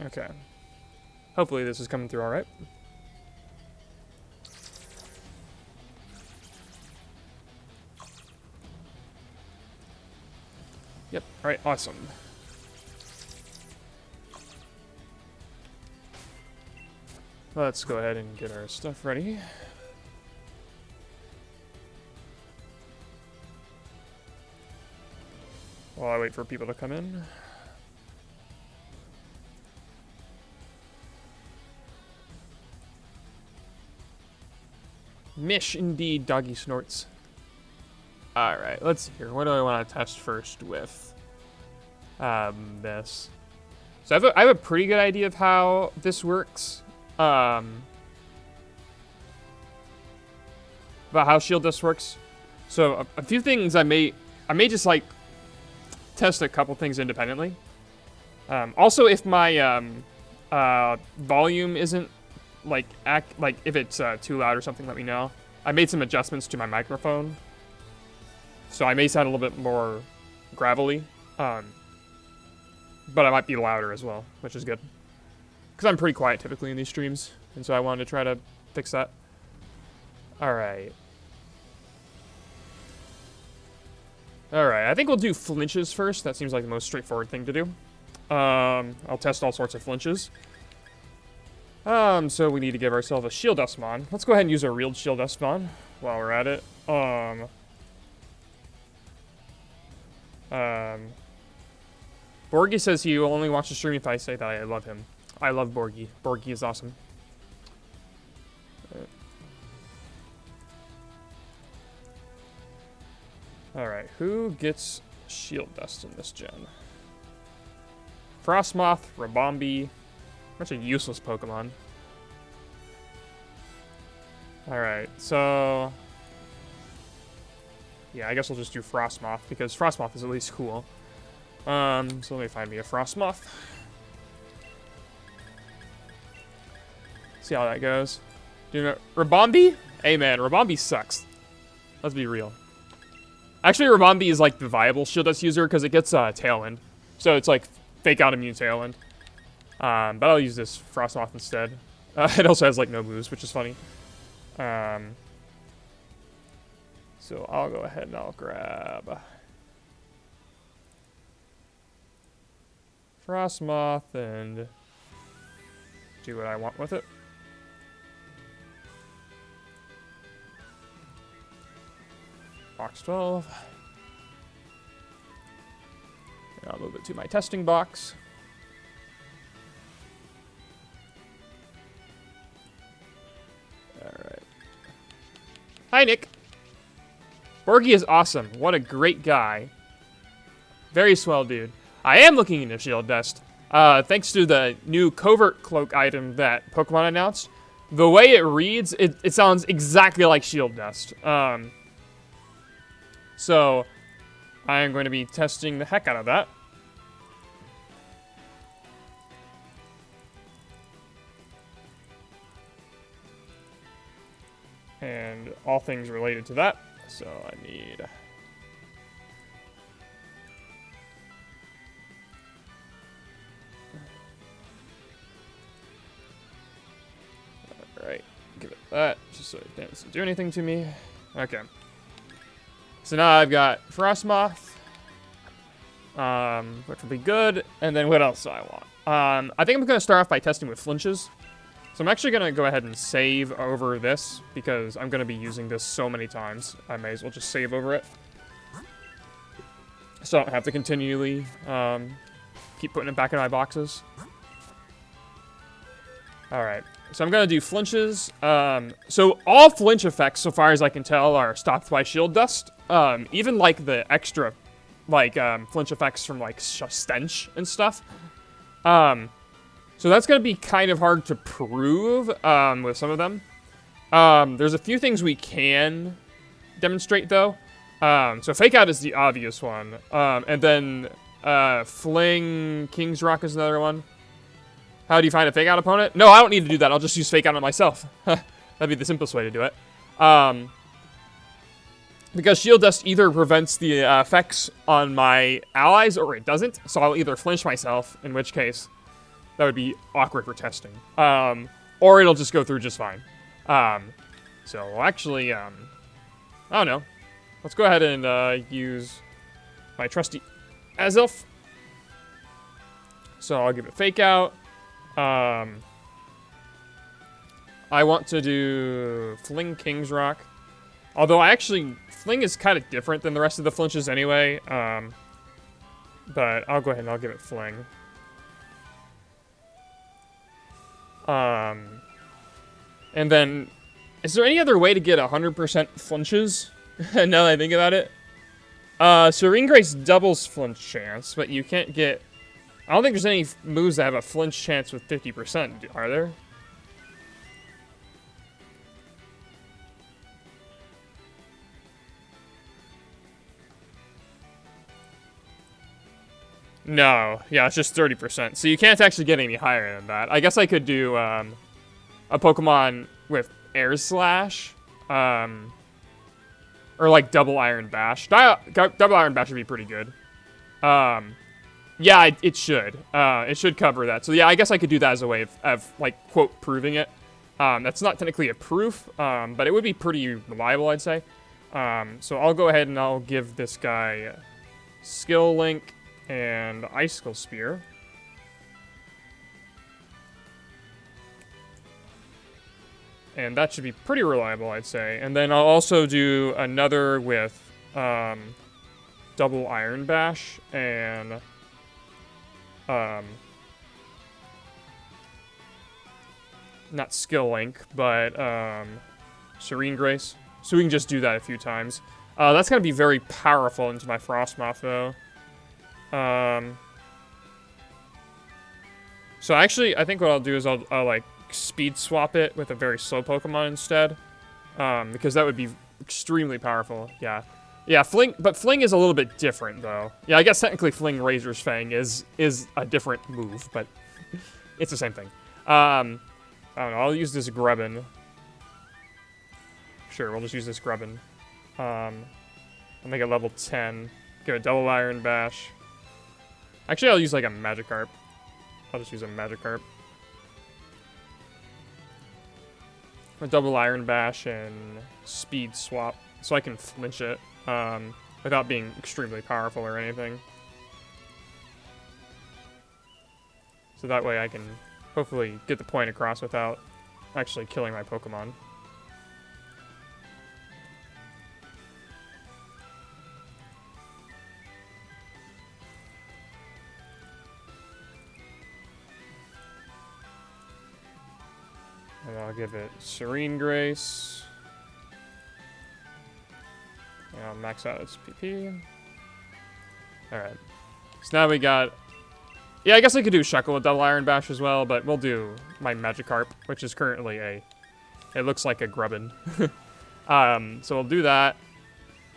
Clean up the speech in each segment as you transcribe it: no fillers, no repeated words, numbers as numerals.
Okay. Hopefully this is coming through all right. Yep. All right. Awesome. Let's go ahead and get our stuff ready. While I wait for people to come in. Mish indeed, doggy snorts. Alright, let's see here. What do I want to test first with this? So I have a pretty good idea of how this works. About how shield dust works. So a few things I may just like test a couple things independently. Also, if my volume isn't like if it's too loud or something, let me know. I made some adjustments to my microphone, so I may sound a little bit more gravelly, but I might be louder as well, which is good. Because I'm pretty quiet typically in these streams, and so I wanted to try to fix that. Alright. Alright, I think we'll do flinches first. That seems like the most straightforward thing to do. I'll test all sorts of flinches. So we need to give ourselves a shield dust mon. Let's go ahead and use a real shield dust mon while we're at it. Borgie says he will only watch the stream if I say that I love him. I love Borgie. Borgie is awesome. Alright, who gets shield dust in this gen? Frostmoth, Rabombi. Bunch of useless Pokemon. Alright, so... yeah, I guess we'll just do Frostmoth, because Frostmoth is at least cool. So let me find me a Frostmoth. See how that goes. Do you know Rabombi? Hey man, Rabombi sucks. Let's be real. Actually, Rabombi is like the viable shield dust user because it gets Tailwind. So it's like fake out immune Tailwind. But I'll use this Frostmoth instead. It also has like no moves, which is funny. So I'll go ahead and I'll grab Frostmoth and do what I want with it. Box 12. And I'll move it to my testing box. Alright. Hi, Nick. Borgie is awesome. What a great guy. Very swell dude. I am looking into shield dust. Thanks to the new covert cloak item that Pokemon announced. The way it reads, it sounds exactly like shield dust. So, I am going to be testing the heck out of that. And all things related to that. So, I need... Alright, give it that, just so it doesn't do anything to me. Okay. So now I've got Frostmoth, which will be good, and then what else do I want? I think I'm going to start off by testing with flinches. So I'm actually going to go ahead and save over this, because I'm going to be using this so many times, I may as well just save over it. So I don't have to continually keep putting it back in my boxes. Alright, so I'm going to do flinches. So all flinch effects, so far as I can tell, are stopped by shield dust. Even like the extra, like, flinch effects from like Stench and stuff. So that's going to be kind of hard to prove with some of them. There's a few things we can demonstrate though. So Fake Out is the obvious one. And then Fling King's Rock is another one. How do you find a Fake Out opponent? No, I don't need to do that. I'll just use Fake Out on myself. That'd be the simplest way to do it. Because Shield Dust either prevents the effects on my allies or it doesn't. So I'll either flinch myself, in which case that would be awkward for testing. Or it'll just go through just fine. So actually, I don't know. Let's go ahead and use my trusty Azelf. So I'll give it Fake Out. I want to do Fling King's Rock. Although Fling is kind of different than the rest of the flinches anyway. But I'll go ahead and I'll give it Fling. And then, is there any other way to get 100% flinches? Now that I think about it. Serene Grace doubles flinch chance, but you can't get... I don't think there's any moves that have a flinch chance with 50%, are there? No. Yeah, it's just 30%. So you can't actually get any higher than that. I guess I could do a Pokemon with Air Slash. Or like Double Iron Bash. Double Iron Bash would be pretty good. Yeah, it should. It should cover that. So yeah, I guess I could do that as a way of like, quote, proving it. That's not technically a proof, but it would be pretty reliable, I'd say. So I'll go ahead and I'll give this guy Skill Link and Icicle Spear. And that should be pretty reliable, I'd say. And then I'll also do another with Double Iron Bash and not Skill Link, but Serene Grace. So we can just do that a few times. That's going to be very powerful into my Frostmoth, though. So actually, I think what I'll do is I'll like speed swap it with a very slow Pokemon instead, because that would be extremely powerful. Yeah, Fling, but Fling is a little bit different though. Yeah, I guess technically Fling Razor's Fang is a different move, but it's the same thing. I don't know. I'll use this Grubbin. Sure, we'll just use this Grubbin. I'll make it level 10. Give it Double Iron Bash. Actually, I'll use like a Magikarp. I'll just use a Magikarp. A Double Iron Bash and Speed Swap, so I can flinch it without being extremely powerful or anything. So that way I can hopefully get the point across without actually killing my Pokemon. And I'll give it Serene Grace. And I'll max out its PP. Alright. So now we got... Yeah, I guess I could do Shackle with Double Iron Bash as well, but we'll do my Magikarp, which is currently a... It looks like a Grubbin. So we'll do that.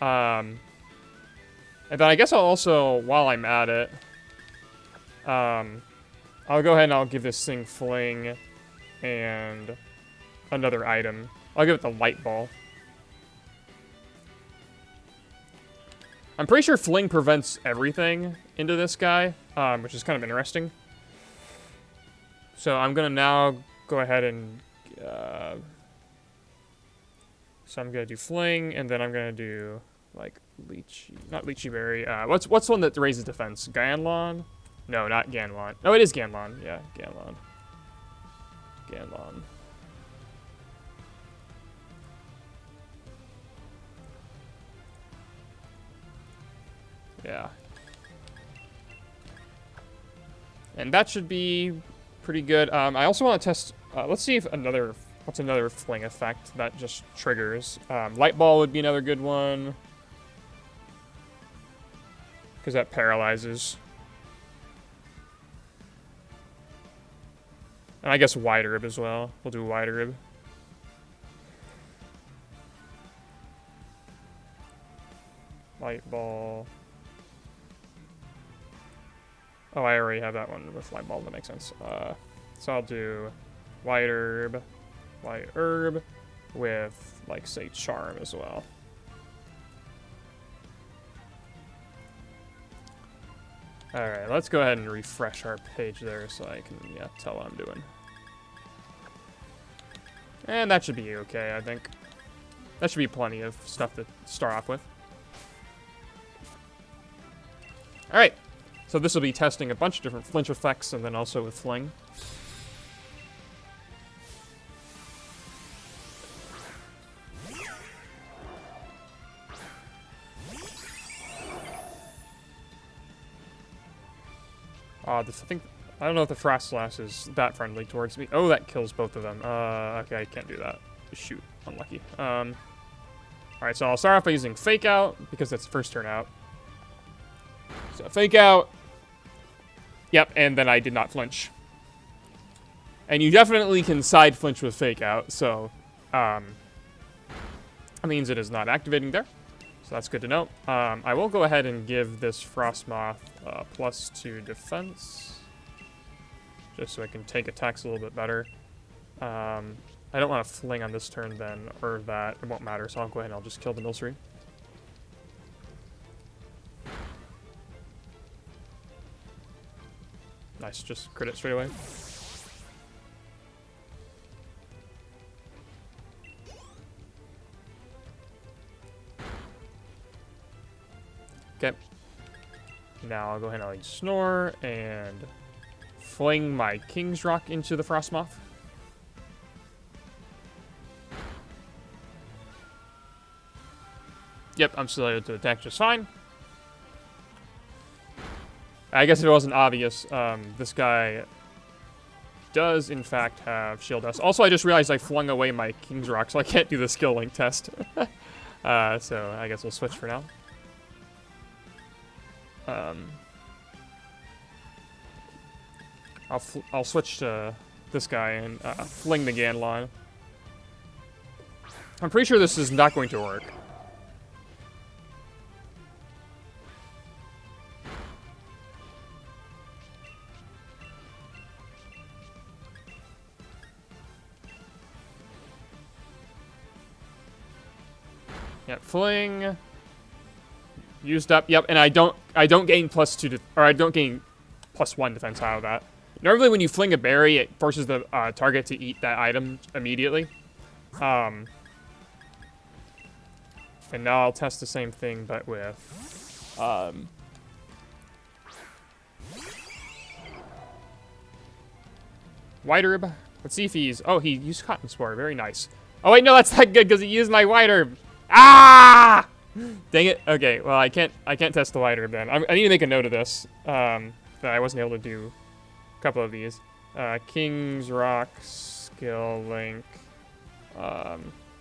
And then I guess I'll also, while I'm at it... I'll go ahead and I'll give this thing Fling... and another item. I'll give it the Light Ball. I'm pretty sure Fling prevents everything into this guy, which is kind of interesting. So I'm going to now go ahead and... so I'm going to do Fling, and then I'm going to do, like, Lychee... Not Lychee Berry. What's one that raises defense? Ganlon? No, not Ganlon. No, it is Ganlon. Yeah, Ganlon. Ganlon. Yeah. And that should be pretty good. I also want to test... let's see if what's another Fling effect that just triggers. Light Ball would be another good one. Because that paralyzes. And I guess White Herb as well. We'll do White Herb. Light Ball. Oh, I already have that one with Light Ball. That makes sense. So I'll do White Herb with, like, say, Charm as well. Alright, let's go ahead and refresh our page there so I can, yeah, tell what I'm doing. And that should be okay, I think. That should be plenty of stuff to start off with. Alright, so this will be testing a bunch of different flinch effects and then also with Fling. I don't know if the Frostlass is that friendly towards me. Oh, that kills both of them. Okay, I can't do that. Shoot, unlucky. Alright, so I'll start off by using Fake Out, because that's the first turn out. So, Fake Out. Yep, and then I did not flinch. And you definitely can side flinch with Fake Out, so, that means it is not activating there. So that's good to know. I will go ahead and give this Frostmoth +2 defense. Just so I can take attacks a little bit better. I don't want to Fling on this turn then, or that. It won't matter, so I'll go ahead and I'll just kill the Milcery. Nice, just crit it straight away. Okay. Now I'll go ahead and I'll Snore and fling my King's Rock into the Frostmoth. Yep, I'm still able to attack just fine. I guess if it wasn't obvious, this guy does in fact have Shield Dust. Also, I just realized I flung away my King's Rock, so I can't do the skill link test. So I guess we'll switch for now. I'll switch to this guy and fling the Ganlon. I'm pretty sure this is not going to work. Yep, fling. Used up. Yep, and I don't gain +2 or I don't gain +1 defense out of that. Normally, when you fling a berry, it forces the target to eat that item immediately. And now I'll test the same thing, but with White Herb. Let's see if he's. Oh, he used Cotton Spore. Very nice. Oh wait, no, that's not good because he used my White Herb. Ah! Dang it. Okay, well I can't test the White Herb then. I need to make a note of this. That I wasn't able to do a couple of these. King's Rock, Skill Link,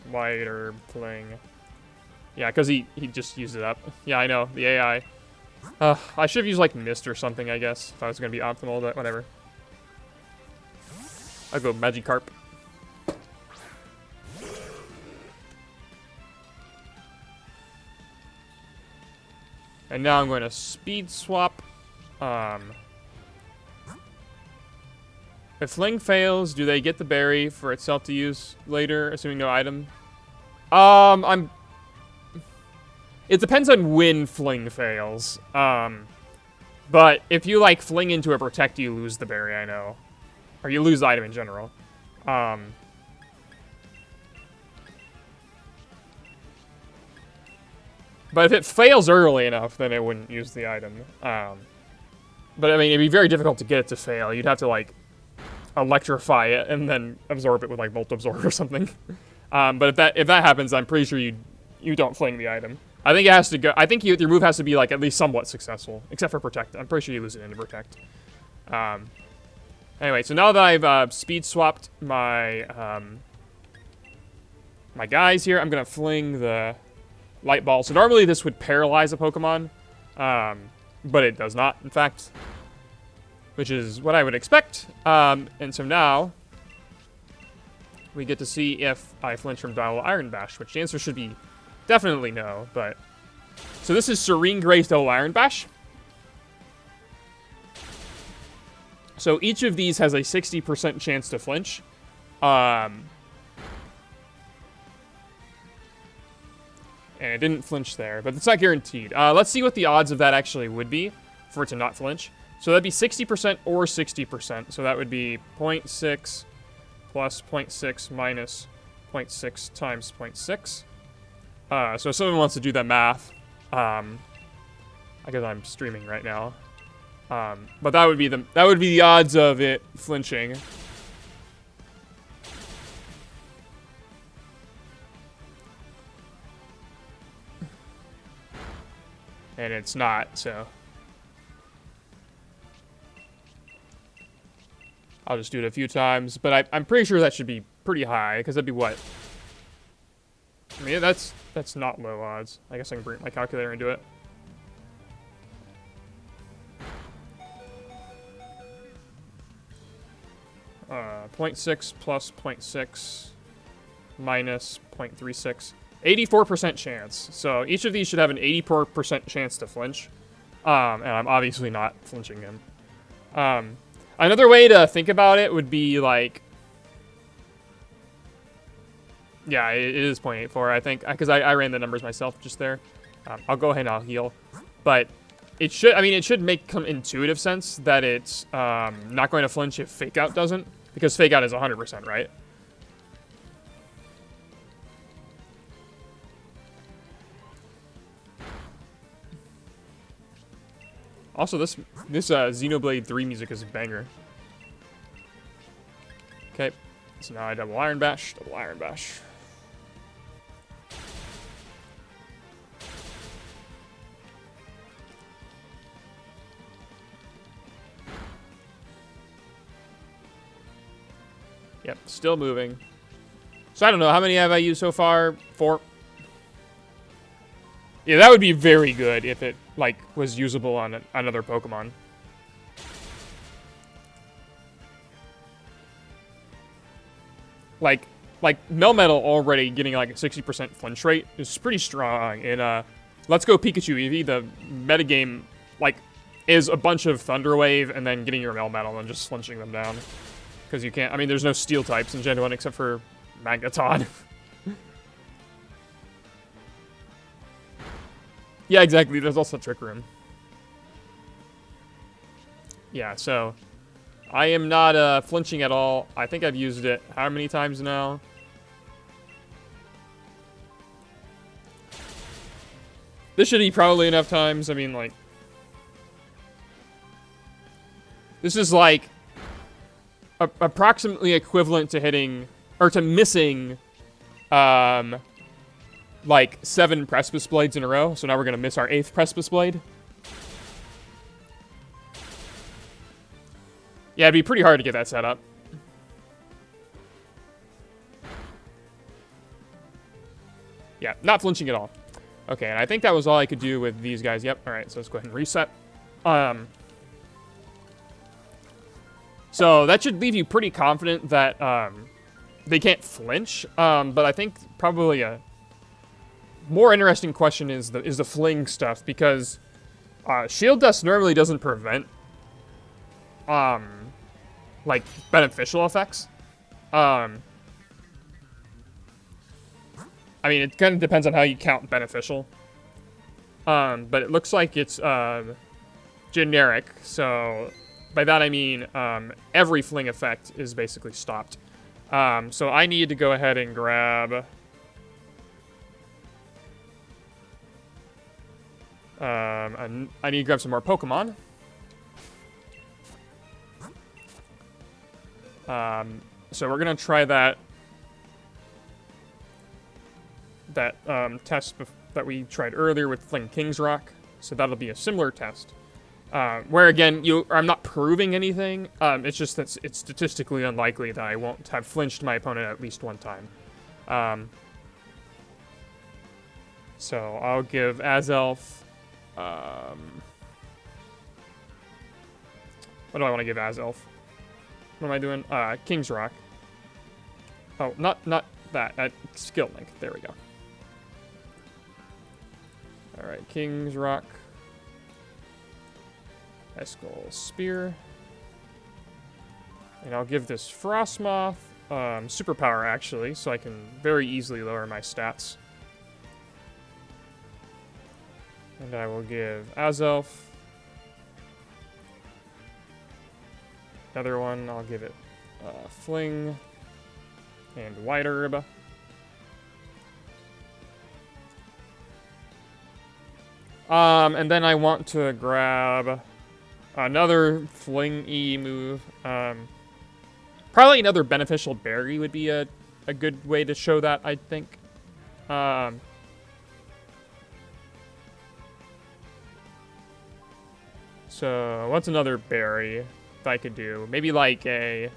White Herb, Fling. Yeah, because he just used it up. Yeah, I know, the AI. I should have used like Mist or something, I guess, if I was gonna be optimal, but whatever. I'll go Magikarp. And now I'm going to speed swap. If Fling fails, do they get the berry for itself to use later, assuming no item? It depends on when Fling fails. But if you like Fling into a protect, you lose the berry, I know. Or you lose the item in general. But if it fails early enough, then it wouldn't use the item. But I mean, it'd be very difficult to get it to fail. You'd have to like electrify it and then absorb it with like Volt Absorb or something. But if that happens, I'm pretty sure you don't fling the item. I think it has to go. I think your move has to be like at least somewhat successful, except for protect. I'm pretty sure you lose it into protect. Anyway, so now that I've speed swapped my my guys here, I'm gonna fling the Light Ball. So normally this would paralyze a Pokemon, but it does not, in fact, which is what I would expect. And so now we get to see if I flinch from Double Iron Bash, which the answer should be definitely no. But so this is Serene Gray's Double Iron Bash. So each of these has a 60% chance to flinch. And it didn't flinch there, but it's not guaranteed. Let's see what the odds of that actually would be. for it to not flinch. So that'd be 60% or 60%. So that would be 0.6 plus 0.6 minus 0.6 times 0.6. So if someone wants to do that math, I guess I'm streaming right now. But that would be the odds of it flinching. And it's not, so I'll just do it a few times. But I'm pretty sure that should be pretty high, because that'd be what? I mean, that's not low odds. I guess I can bring my calculator and do it. Uh, 0.6 plus 0.6 minus 0.36. 84% chance. So each of these should have an 84% chance to flinch. And I'm obviously not flinching him. Another way to think about it would be like... Yeah, it is 0.84, I think. Because I ran the numbers myself just there. I'll go ahead and I'll heal. But it should, I mean, it should make some intuitive sense that it's not going to flinch if Fake Out doesn't. Because Fake Out is 100%, right? Also, this Xenoblade 3 music is a banger. Okay, so now I double Iron Bash, double Iron Bash. Yep, still moving. So I don't know, how many have I used so far? 4. Yeah, that would be very good if it, like, was usable on another Pokemon. Like Melmetal already getting, like, a 60% flinch rate is pretty strong. In, Let's Go Pikachu Eevee, the metagame, like, is a bunch of Thunder Wave and then getting your Melmetal and just flinching them down. Because you can't, I mean, there's no Steel types in Gen 1 except for Magneton. Yeah, exactly. There's also Trick Room. Yeah, so I am not flinching at all. I think I've used it how many times now? This should be probably enough times. I mean, like, this is like approximately equivalent to hitting or to missing like 7 Precipice Blades in a row. So now we're going to miss our 8th Precipice Blade. Yeah, it'd be pretty hard to get that set up. Yeah, not flinching at all. Okay, and I think that was all I could do with these guys. Yep, all right, so let's go ahead and reset. So that should leave you pretty confident that they can't flinch. But I think probably a more interesting question is the fling stuff, because Shield Dust normally doesn't prevent like beneficial effects. I mean, it kind of depends on how you count beneficial. But it looks like it's generic, so by that I mean every fling effect is basically stopped. So I need to go ahead and grab I need to grab some more Pokemon. So we're gonna try that test that we tried earlier with Fling King's Rock. So that'll be a similar test. Where again, I'm not proving anything. It's just that it's statistically unlikely that I won't have flinched my opponent at least one time. So I'll give Azelf. What do I want to give Azelf? What am I doing? King's Rock. Oh, not that. Skill Link. There we go. All right, King's Rock. Escal Spear. And I'll give this Frostmoth Superpower, actually, so I can very easily lower my stats. And I will give Azelf another one. I'll give it Fling and White Herb. And then I want to grab another Fling-y move. Probably another beneficial berry would be a good way to show that, I think. So what's another berry that I could do? Maybe like a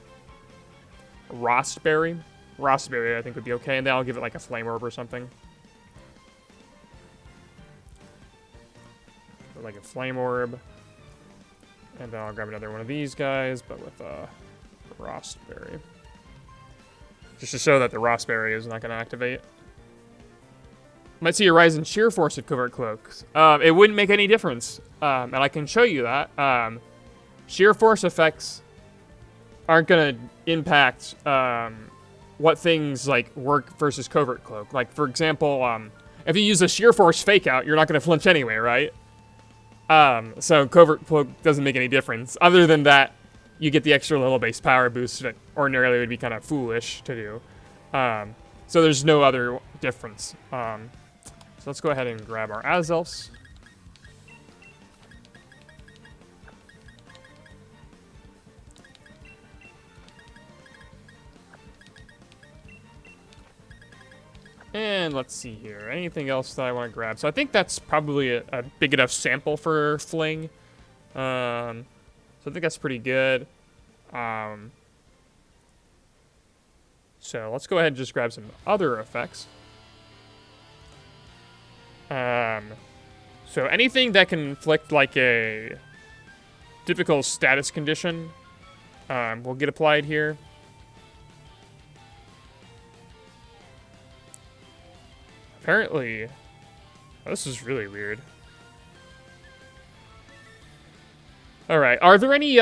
Rawst Berry. Rawst Berry I think would be okay, and then I'll give it like a Flame Orb or something. Like a Flame Orb. And then I'll grab another one of these guys, but with a Rawst Berry. Just to show that the Rawst Berry is not going to activate. Might see a rise in sheer force of Covert Cloaks. It wouldn't make any difference. And I can show you that. Sheer force effects aren't going to impact what things like work versus Covert Cloak. Like, for example, if you use a sheer force fake out, you're not going to flinch anyway, right? So Covert Cloak doesn't make any difference. Other than that, you get the extra level base power boost that ordinarily would be kind of foolish to do. So there's no other difference. So let's go ahead and grab our Azelfs. And let's see here. Anything else that I want to grab? So I think that's probably a big enough sample for Fling. So I think that's pretty good. So let's go ahead and just grab some other effects. So anything that can inflict like a difficult status condition will get applied here. Apparently, oh, this is really weird. All right, are there any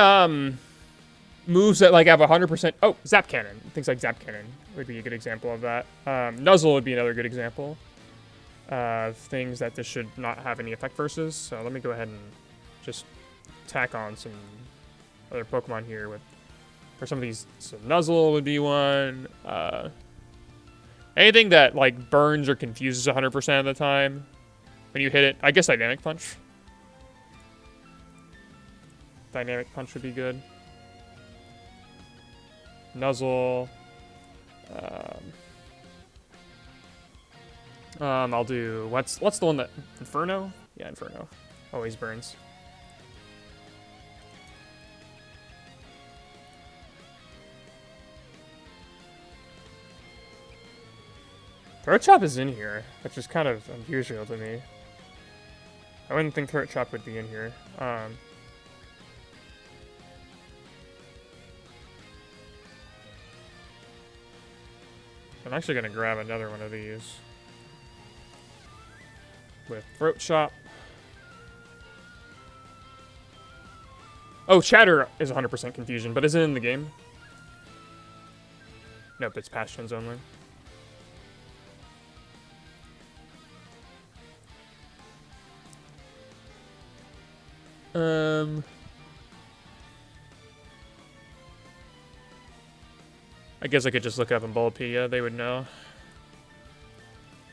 moves that like have 100%? Oh, Zap Cannon. Things like Zap Cannon would be a good example of that. Nuzzle would be another good example of things that this should not have any effect versus. So let me go ahead and just tack on some other Pokemon here with for some of these. So Nuzzle would be one. Anything that like burns or confuses 100% of the time when you hit it. I guess Dynamic Punch. Dynamic Punch would be good. Nuzzle. I'll do what's the one that Inferno? Yeah, Inferno. Always burns. Throat Chop is in here, which is kind of unusual to me. I wouldn't think Throat Chop would be in here. I'm actually going to grab another one of these. With Throat Chop. Oh, Chatter is 100% confusion, but is it in the game? Nope, it's Passions only. I guess I could just look up in Bulbapedia, they would know.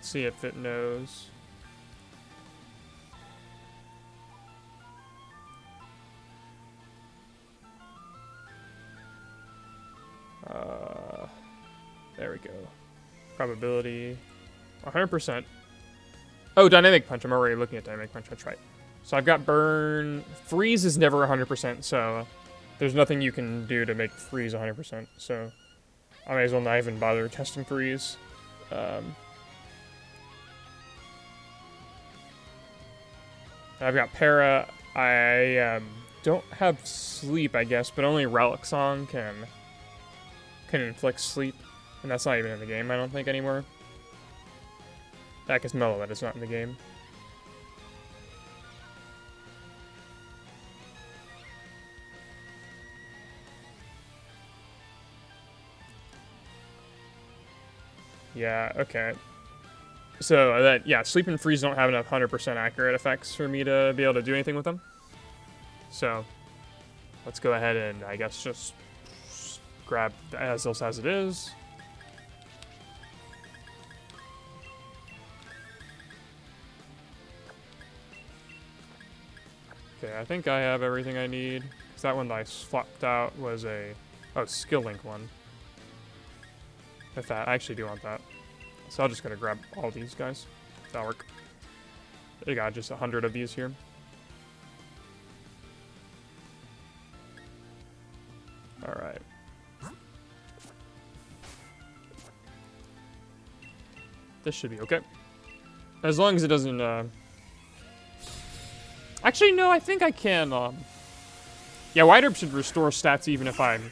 See if it knows. There we go. Probability. 100%. Oh, Dynamic Punch. I'm already looking at Dynamic Punch. That's right. So I've got Burn. Freeze is never 100%, so there's nothing you can do to make Freeze 100%. So I may as well not even bother testing Freeze. I've got Para. I don't have Sleep, I guess, but only Relic Song can inflict Sleep. And that's not even in the game, I don't think, anymore. That is Mellow, that is not in the game. Yeah, okay. So, that, yeah, Sleep and Freeze don't have enough 100% accurate effects for me to be able to do anything with them. So, let's go ahead and, I guess, just grab the Azils as it is. Okay, I think I have everything I need. Because that one that I swapped out was a... Oh, skill link one. With that, I actually do want that. So I'm just gonna grab all these guys. That'll work. They got just 100 of these here. Alright. This should be okay. As long as it doesn't, Actually, no, I think I can, Yeah, White Herb should restore stats even if I'm...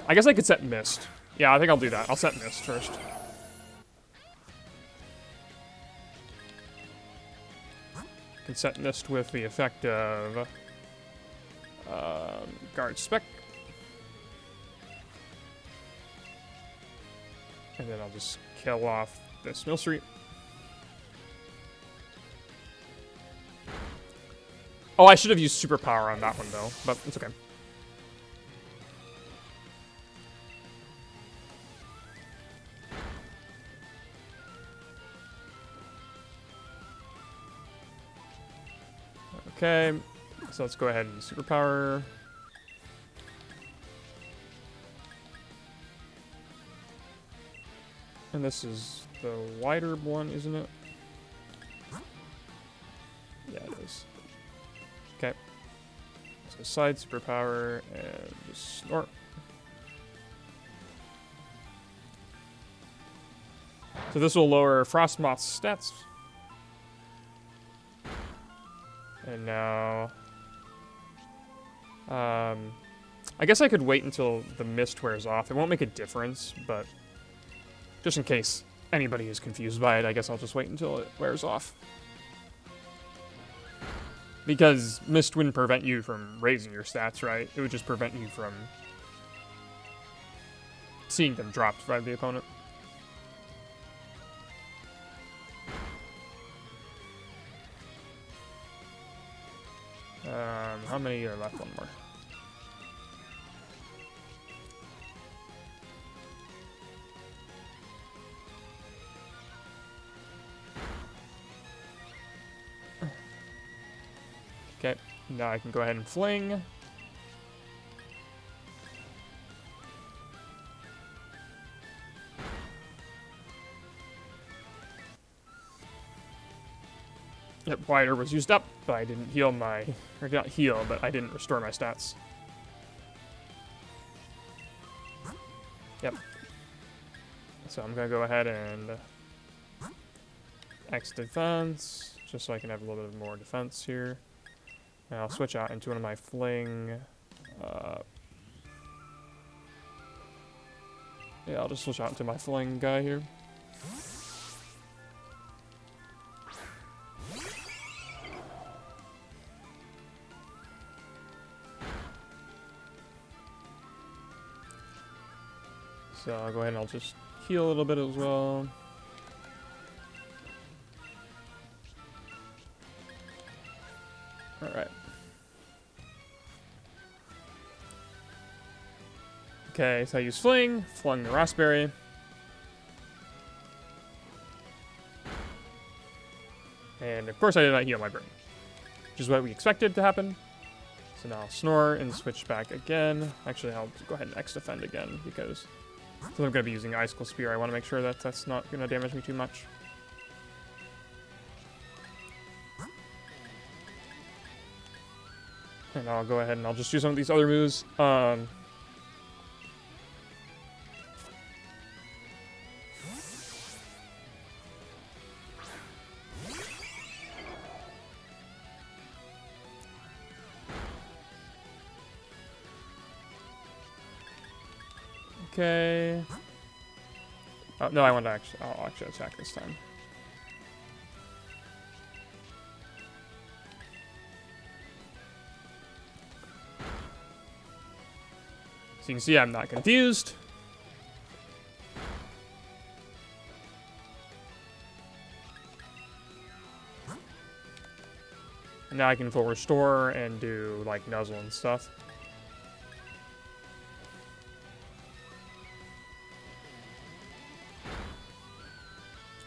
I guess I could set Mist. Yeah, I think I'll do that. I'll set Mist first. I can set Mist with the effect of... Guard Spec. And then I'll just kill off this Mill Street. Oh, I should have used Superpower on that one, though, but it's okay. Okay, so let's go ahead and Superpower. And this is the White Herb one, isn't it? Yeah, it is. Okay. So side Superpower and just snort. So this will lower Frostmoth's stats. And now... I guess I could wait until the mist wears off. It won't make a difference, but... just in case anybody is confused by it, I guess I'll just wait until it wears off. Because mist wouldn't prevent you from raising your stats, right? It would just prevent you from seeing them dropped by the opponent. How many are left? One more. Okay, now I can go ahead and fling. Yep, White Herb was used up, but I didn't heal my... or not heal, but I didn't restore my stats. Yep. So I'm gonna go ahead and... X defense, just so I can have a little bit more defense here. And I'll switch out into one of my fling... yeah, I'll just switch out into my fling guy here. So I'll go ahead and I'll just heal a little bit as well. Alright. Okay, so I use Fling, flung the Rawst Berry. And of course I did not heal my burn, which is what we expected to happen. So now I'll snore and switch back again. Actually, I'll go ahead and X defend again because since I'm going to be using Icicle Spear, I want to make sure that that's not going to damage me too much. And I'll go ahead and I'll just do some of these other moves. Okay. Oh, no, I want to actually... I'll actually attack this time. So you can see I'm not confused. And now I can full restore and do, like, Nuzzle and stuff.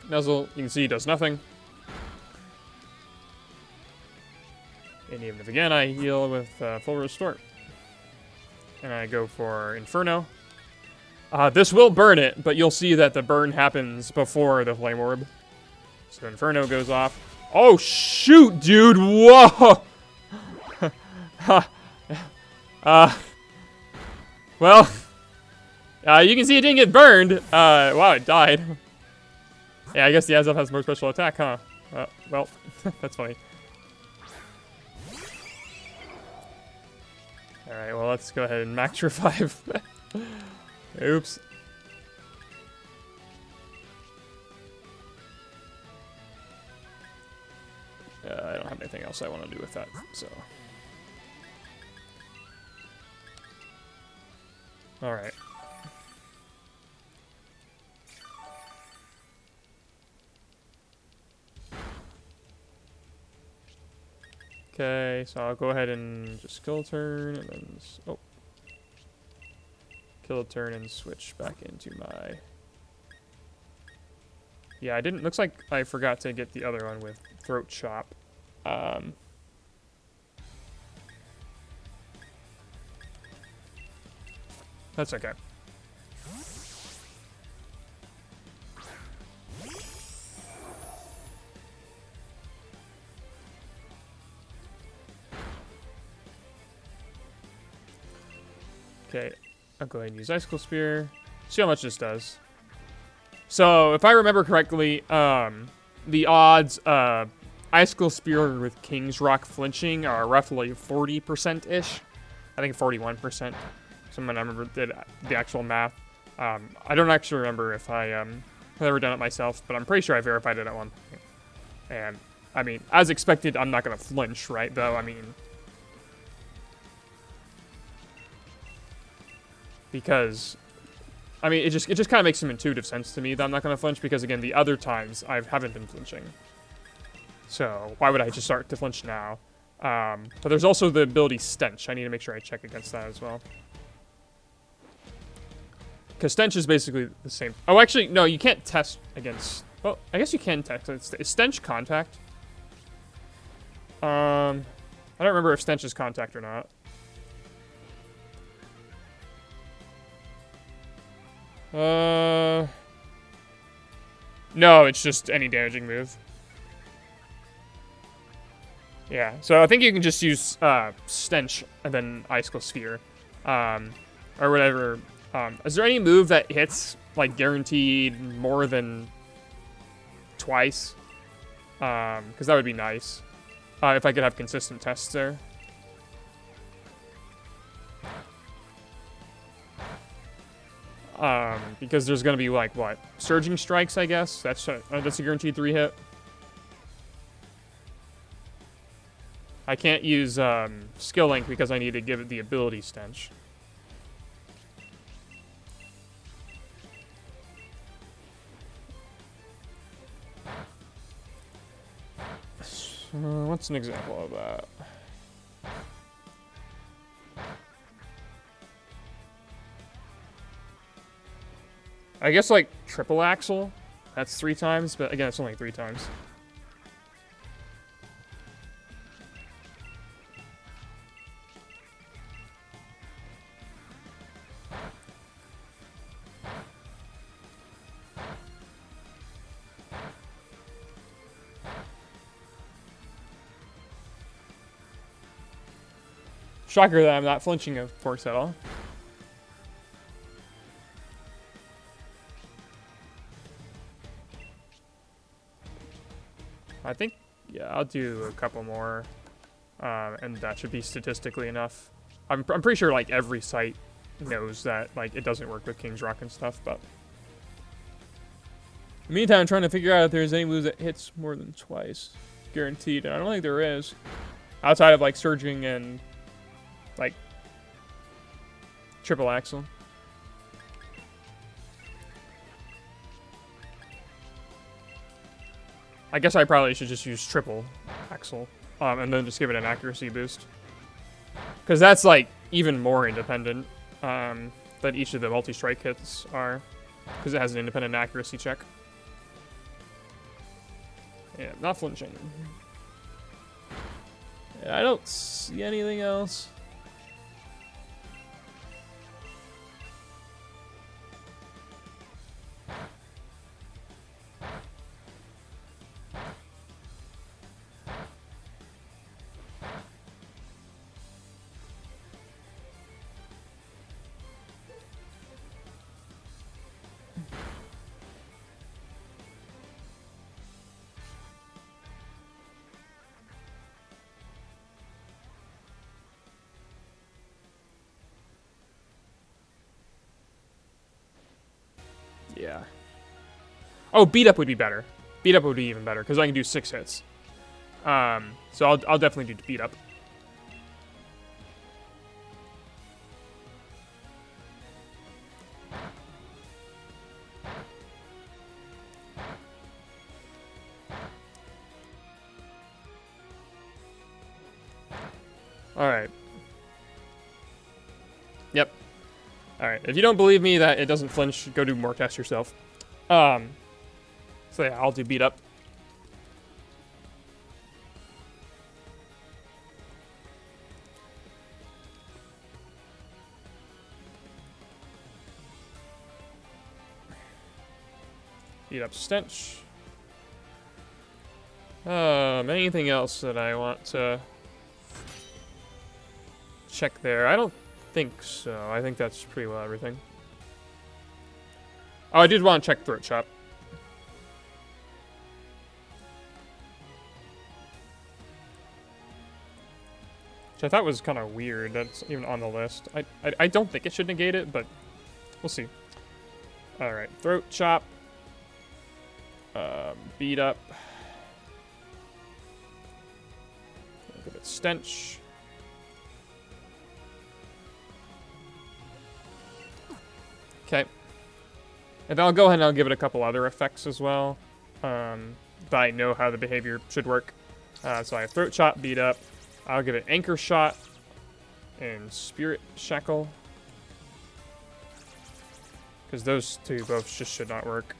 Nuzzle, you can see, does nothing. And even if again, I heal with full restore. And I go for Inferno. This will burn it, but you'll see that the burn happens before the Flame Orb. So Inferno goes off. Oh, shoot, dude! Whoa! Well, you can see it didn't get burned. Wow, it died. Yeah, I guess the Azelf has more special attack, huh? Well, that's funny. Alright, well, let's go ahead and max revive. Oops. I don't have anything else I want to do with that, so. Alright. Okay, so I'll go ahead and just kill a turn, and then, oh. Kill a turn and switch back into my... Yeah, I didn't, looks like I forgot to get the other one with Throat Chop. That's okay. Okay, I'll go ahead and use Icicle Spear. See how much this does. So, if I remember correctly, the odds Icicle Spear with King's Rock flinching are roughly 40%-ish. I think 41%. Someone I remember did the actual math. I don't actually remember if I have ever done it myself, but I'm pretty sure I verified it at one point. And, I mean, as expected, I'm not going to flinch, right? Though, I mean... Because... I mean, it just kind of makes some intuitive sense to me that I'm not going to flinch, because, again, the other times I haven't been flinching. So, why would I just start to flinch now? But there's also the ability Stench. I need to make sure I check against that as well. Because Stench is basically the same. Oh, actually, no, you can't test against... Well, I guess you can test. Is Stench contact? I don't remember if Stench is contact or not. No, it's just any damaging move. Yeah, so I think you can just use Stench and then Icicle Sphere. Or whatever. Is there any move that hits, like, guaranteed more than twice? Because that would be nice. If I could have consistent tests there. Because there's going to be, like, what? Surging Strikes, I guess? That's a guaranteed 3-hit. I can't use Skill Link because I need to give it the ability Stench. What's an example of that? I guess, like, Triple Axle. That's 3 times, but again, it's only 3 times. Shocker that I'm not flinching, of course, at all. I think, yeah, I'll do a couple more, and that should be statistically enough. I'm pretty sure, like, every site knows that, like, it doesn't work with King's Rock and stuff, but... In the meantime, I'm trying to figure out if there's any moves that hits more than twice. Guaranteed, and I don't think there is. Outside of, like, Surging and, like, Triple Axle. I guess I probably should just use Triple Axle, and then just give it an accuracy boost. Because that's, like, even more independent than each of the multi-strike hits are. Because it has an independent accuracy check. Yeah, not flinching. I don't see anything else. Yeah. Oh, beat up would be better. Beat up would be even better because I can do 6 hits. So I'll definitely do beat up. All right. Yep. All right. If you don't believe me that it doesn't flinch, go do more tests yourself. So yeah, I'll do beat up. Beat up Stench. Anything else that I want to check there? I don't think so. I think that's pretty well everything. Oh, I did want to check Throat Chop. Which I thought was kind of weird. That's even on the list. I don't think it should negate it, but we'll see. All right, Throat Chop. Beat up. I'll give it Stench. Okay. And then I'll go ahead and I'll give it a couple other effects as well. That I know how the behavior should work. So I have Throat Chop, Beat Up. I'll give it Anchor Shot and Spirit Shackle. Because those two both just should not work.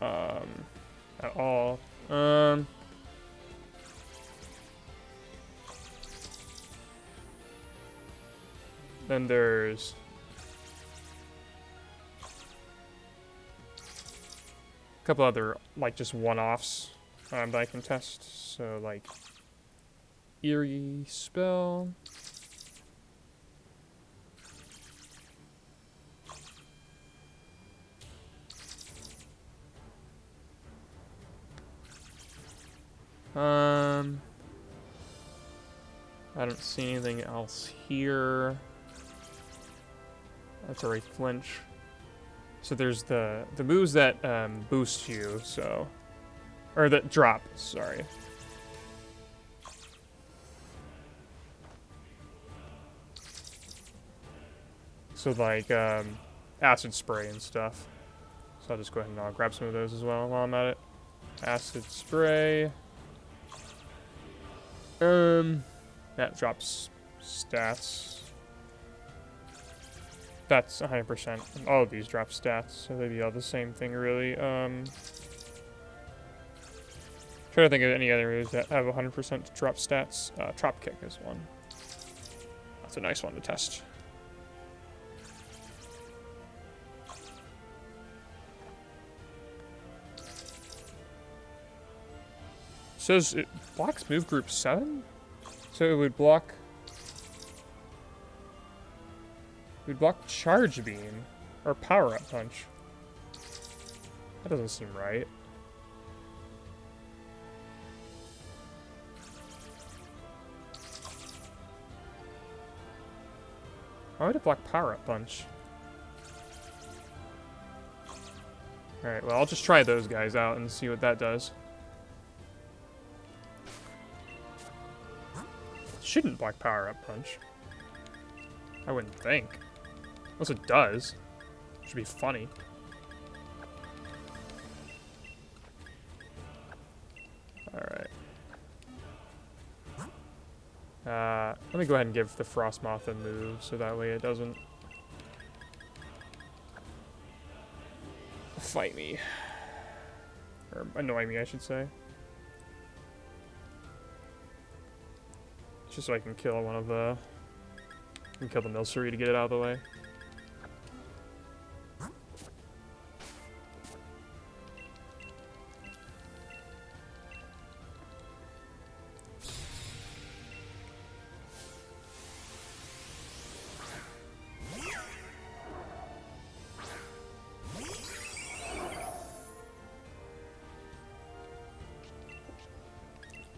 At all. Then there's a couple other, like, just one-offs that I can test. So, like, Eerie Spell. I don't see anything else here. That's already flinch. So there's the moves that boost you, so, or that drop, sorry. So like acid spray and stuff. So I'll just go ahead and I'll grab some of those as well while I'm at it. Acid spray. That drops stats. That's 100%. All of these drop stats, so they'd be all the same thing, really. Trying to think of any other moves that have 100% drop stats. Trop Kick is one. That's a nice one to test. Says it blocks move group 7? So it would block... It would block Charge Beam. Or Power Up Punch. That doesn't seem right. Why would it block Power Up Punch? Alright, well, I'll just try those guys out and see what that does. Shouldn't block Power Up Punch. I wouldn't think. Unless it does. Should be funny. Alright. Let me go ahead and give the Frostmoth a move, so that way it doesn't fight me. Or annoy me, I should say. Just so I can kill one of the... kill the Milcery to get it out of the way.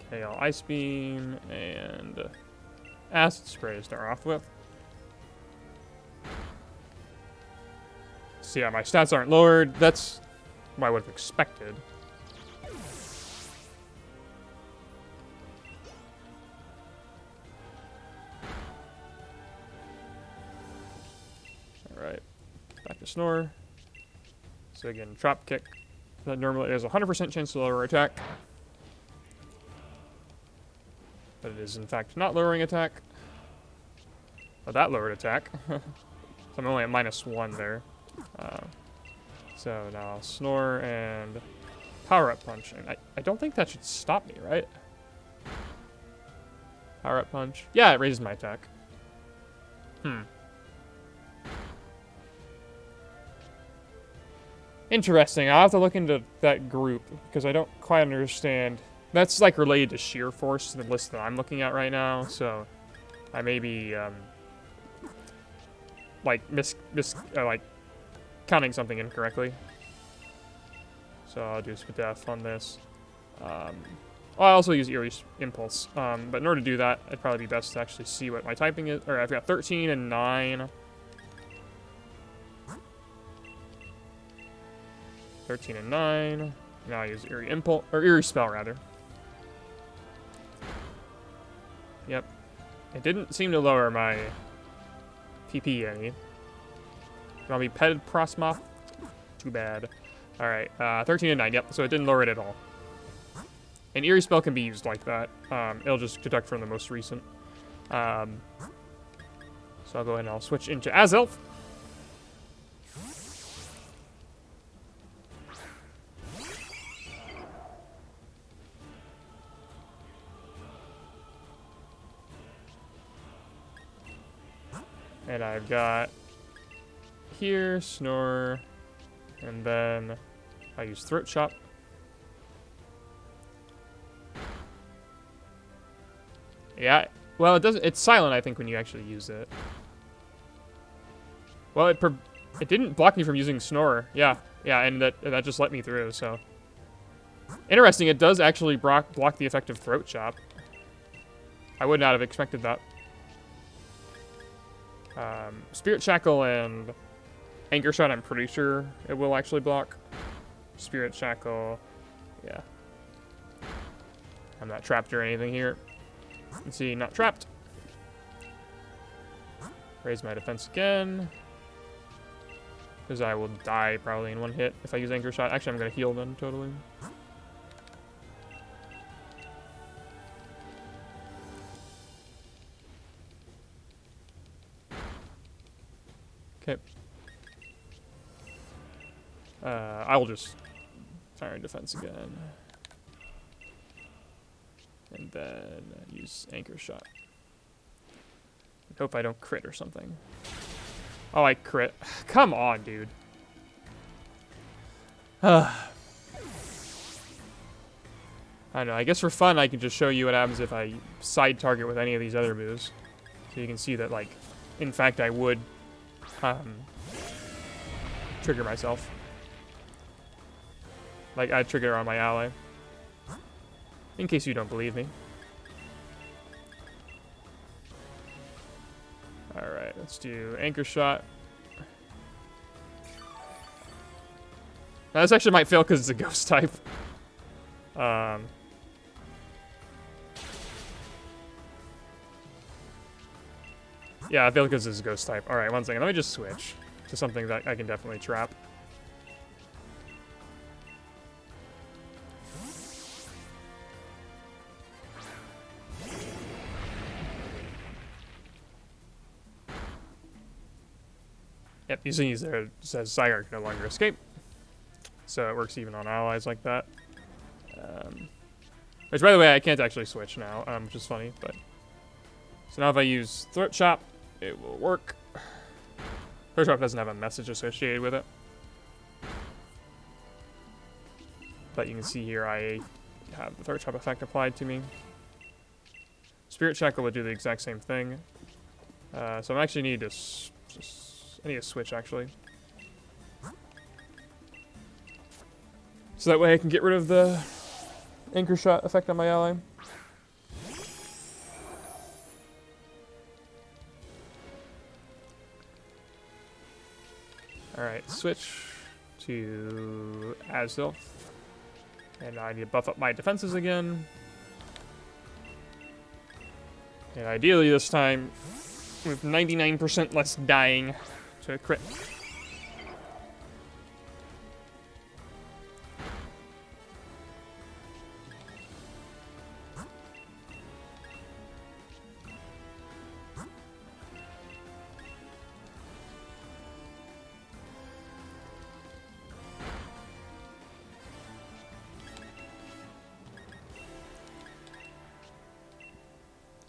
Okay, I'll Ice Beam and Acid Spray to start off with. So yeah, my stats aren't lowered. That's what I would have expected. Alright, back to Snore. So again, Trop Kick. That normally has a 100% chance to lower attack. But it is in fact not lowering attack. Oh, that lowered attack. So I'm only at -1 there. So now I'll Snore and Power Up Punch. And I don't think that should stop me, right? Power Up Punch. Yeah, it raises my attack. Interesting. I'll have to look into that group because I don't quite understand. That's like related to sheer force, the list that I'm looking at right now. So I may be like like counting something incorrectly. So I'll do Def on this. I also use Eerie Impulse, but in order to do that, it'd probably be best to actually see what my typing is. Or I've got 13 and 9. 13 and 9. Now I use Eerie Impulse, or Eerie Spell rather. Yep. It didn't seem to lower my PP any. I'll be Petted Prosmoth. Too bad. Alright, 13 and 9, yep, so it didn't lower it at all. And Eerie Spell can be used like that. It'll just deduct from the most recent. So I'll go ahead and I'll switch into Azelf. And I've got here, Snore, and then I use Throat Chop. Yeah, well, it doesn't. It's silent, I think, when you actually use it. Well, it didn't block me from using Snore. Yeah, and that just let me through. So interesting. It does actually block the effect of Throat Chop. I would not have expected that. Spirit Shackle and Anchor Shot, I'm pretty sure it will actually block. Spirit Shackle, yeah. I'm not trapped or anything here. Let's see, not trapped. Raise my defense again. Because I will die probably in one hit if I use Anchor Shot. Actually, I'm going to heal then, totally. Okay. I will just fire defense again. And then use Anchor Shot. Hope I don't crit or something. Oh, I crit. Come on, dude. I don't know. I guess for fun, I can just show you what happens if I side target with any of these other moves. So you can see that, like, in fact, I would trigger myself. Like, I'd trigger on my ally. In case you don't believe me. Alright, let's do Anchor Shot. Now, this actually might fail because it's a ghost type. Yeah, I failed because it's a ghost type. Alright, one second. Let me just switch to something that I can definitely trap. Yep, using these there, it says Zygarde can no longer escape. So it works even on allies like that. Which, by the way, I can't actually switch now, which is funny, but So now if I use Throat Chop, it will work. Throat Chop doesn't have a message associated with it. But you can see here I have the Throat Chop effect applied to me. Spirit Shackle would do the exact same thing. So I actually need to I need to switch actually. So that way I can get rid of the Anchor Shot effect on my ally. Alright, switch to Azil. And I need to buff up my defenses again. And ideally this time, with 99% less dying to crit.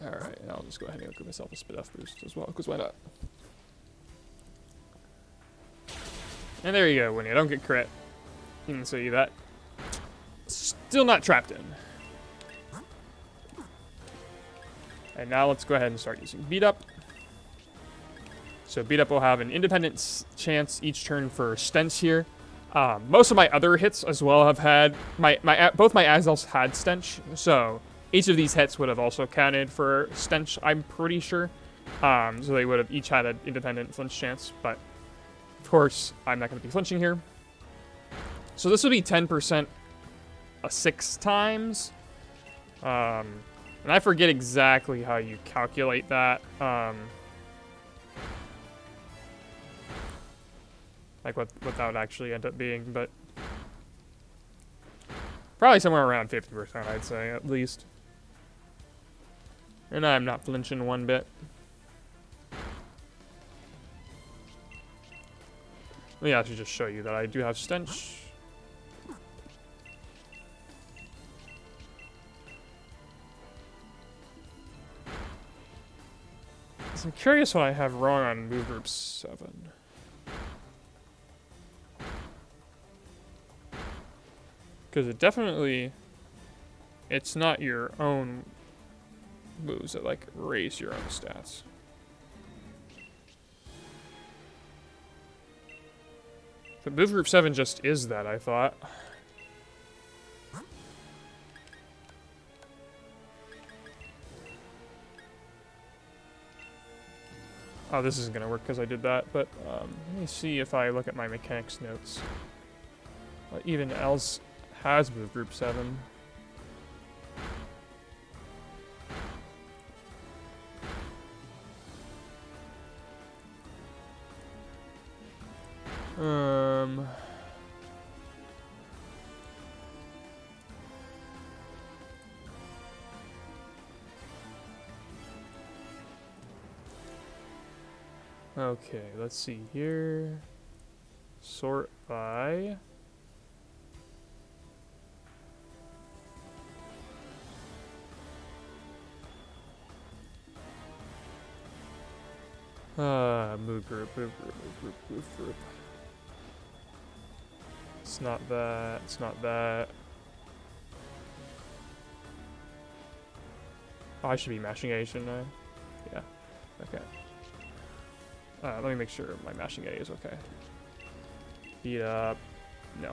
Alright, and I'll just go ahead and give myself a spit off boost as well, because why not? And there you go, when you don't get crit, you can see that. Still not trapped in. And now let's go ahead and start using Beat Up. So Beat Up will have an independent chance each turn for Stench here. Most of my other hits as well have had, both my Azels had Stench, so each of these hits would have also counted for Stench, I'm pretty sure. So they would have each had an independent flinch chance, but of course, I'm not going to be flinching here. So this would be 10% 6 times. And I forget exactly how you calculate that. Like what that would actually end up being, but probably somewhere around 50%, I'd say, at least. And I'm not flinching one bit. Let me actually just show you that I do have Stench. So I'm curious what I have wrong on move group 7. Because it definitely, it's not your own moves that like raise your own stats. But move group 7 just is that, I thought. Oh, this isn't gonna work because I did that, but let me see if I look at my mechanics notes. Even else has move group 7. Okay, let's see here. Sort by. Move group. It's not that, it's not that. Oh, I should be mashing A, shouldn't I? Yeah, okay. Let me make sure my mashing A is okay. Beat up. No.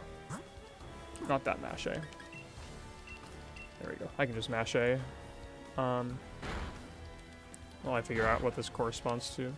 Not that mash A. There we go. I can just mash A. While I figure out what this corresponds to.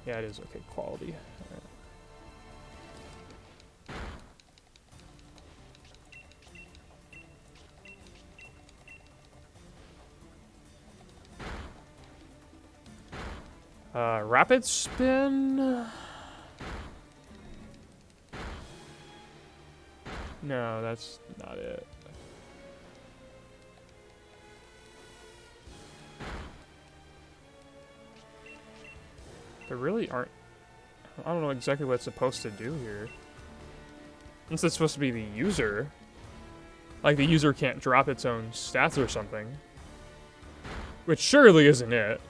Yeah, it is okay quality. All right. Rapid Spin? No, that's not it. There really aren't... I don't know exactly what it's supposed to do here. Since it's supposed to be the user. Like, the user can't drop its own stats or something. Which surely isn't it.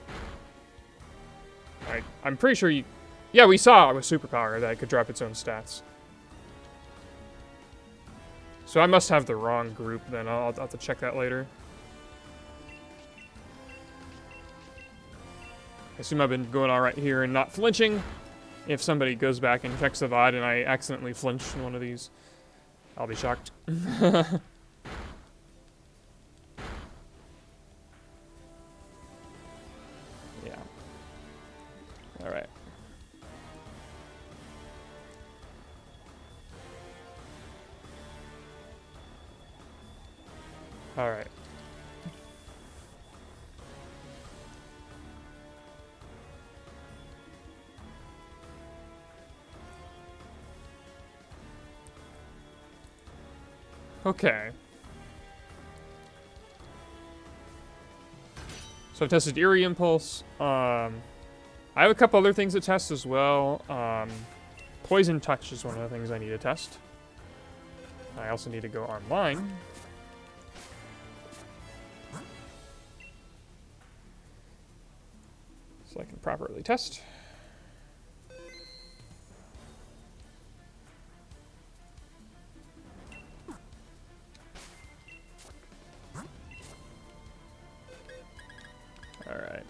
I'm pretty sure you... Yeah, we saw with Superpower that it could drop its own stats. So I must have the wrong group then. I'll have to check that later. I assume I've been going alright here and not flinching. If somebody goes back and checks the VOD and I accidentally flinch in one of these, I'll be shocked. Yeah. Alright. Alright. Okay. So I've tested Eerie Impulse. I have a couple other things to test as well. Poison Touch is one of the things I need to test. I also need to go online. So I can properly test. Alright.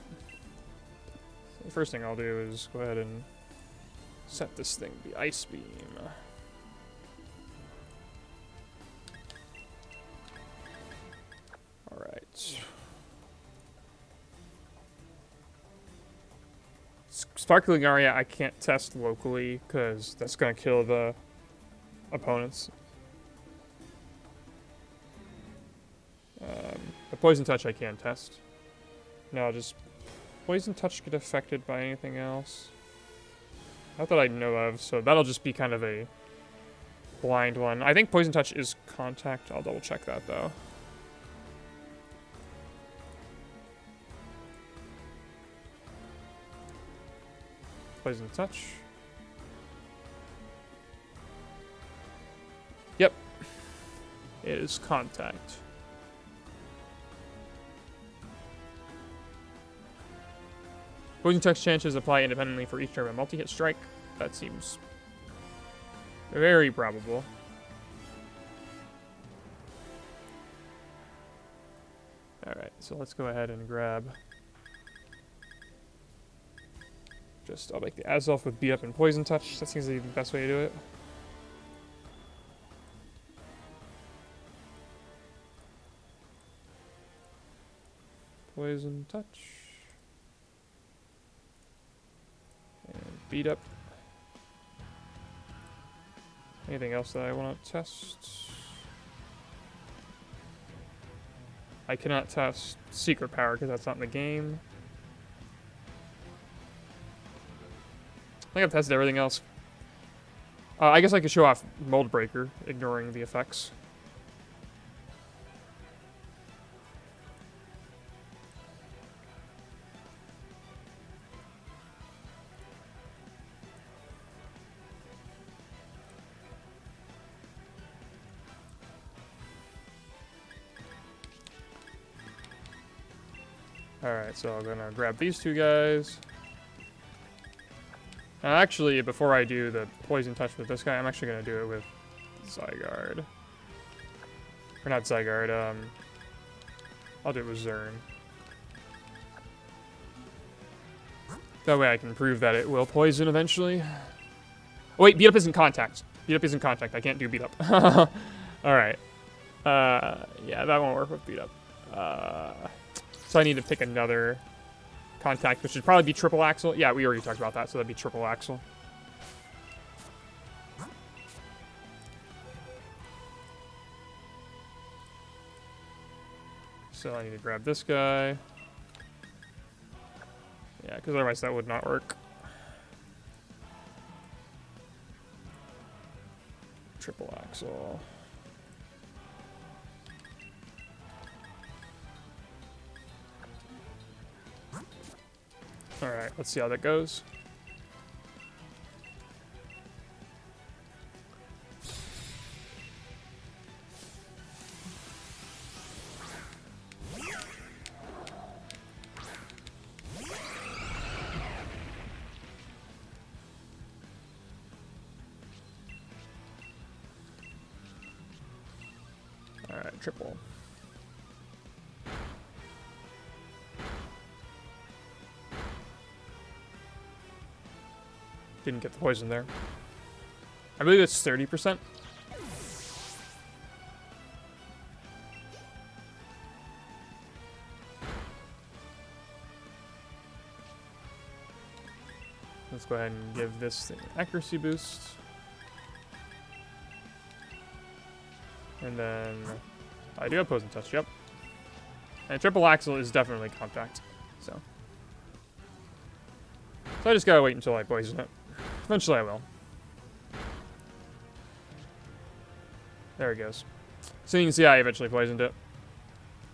So the first thing I'll do is go ahead and set this thing the Ice Beam. Alright. Sparkling Aria I can't test locally because that's going to kill the opponents. The Poison Touch I can test. No, just Poison Touch get affected by anything else? Not that I know of, so that'll just be kind of a blind one. I think Poison Touch is contact. I'll double check that though. Poison Touch. Yep. It is contact. Poison Touch chances apply independently for each turn of a multi-hit strike. That seems very probable. Alright, so let's go ahead and grab... I'll make the Azelf with Beat Up and Poison Touch. That seems to be the best way to do it. Poison Touch. And Beat Up. Anything else that I want to test? I cannot test Secret Power because that's not in the game. I think I've tested everything else. I guess I could show off Mold Breaker, ignoring the effects. Alright, so I'm gonna grab these two guys. Actually, before I do the Poison Touch with this guy, I'm actually going to do it with Zygarde. Or not Zygarde, I'll do it with Zern. That way I can prove that it will poison eventually. Oh wait, Beat Up isn't contact. Beat Up isn't contact, I can't do Beat Up. Alright. Yeah, that won't work with Beat Up. So I need to pick another... contact, which should probably be Triple Axle. Yeah, we already talked about that, so that'd be Triple Axle. So I need to grab this guy. Yeah, because otherwise that would not work. Triple axle. Alright, let's see how that goes. Alright, triple. Didn't get the poison there. I believe it's 30%. Let's go ahead and give this thing an accuracy boost. And then I do have poison touch, yep. And triple axle is definitely contact. So I just gotta wait until I poison it. Eventually I will. There it goes. So you can see I eventually poisoned it.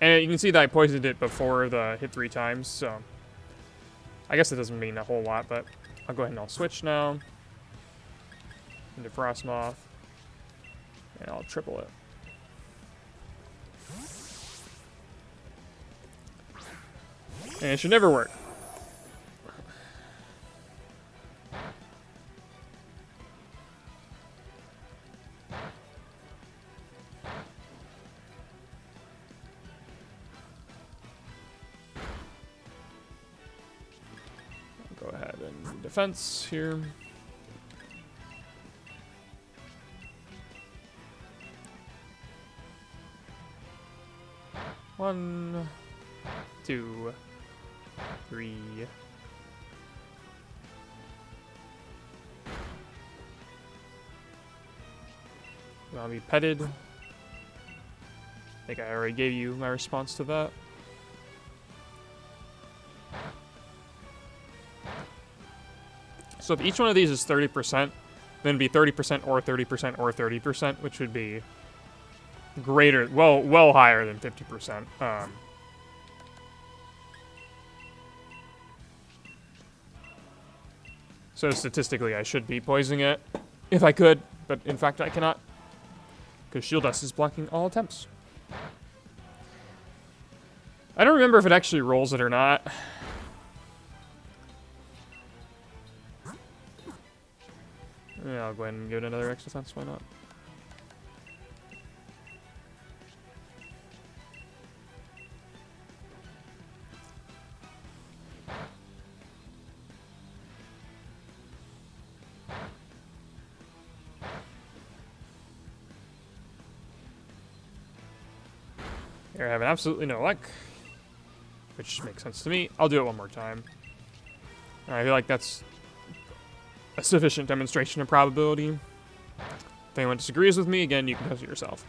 And you can see that I poisoned it before the hit 3 times, so I guess it doesn't mean a whole lot, but I'll go ahead and I'll switch now into Frostmoth, and I'll triple it. And it should never work. Go ahead and defense here. One, 2, 3. I'll be petted. I think I already gave you my response to that. So if each one of these is 30%, then it'd be 30% or 30% or 30%, which would be greater, well higher than 50%. So statistically, I should be poisoning it if I could, but in fact I cannot, because Shield Dust is blocking all attempts. I don't remember if it actually rolls it or not. Yeah, I'll go ahead and give it another extra defense, why not? You're having absolutely no luck, which makes sense to me. I'll do it one more time. I feel like that's a sufficient demonstration of probability. If anyone disagrees with me, again, you can test it yourself.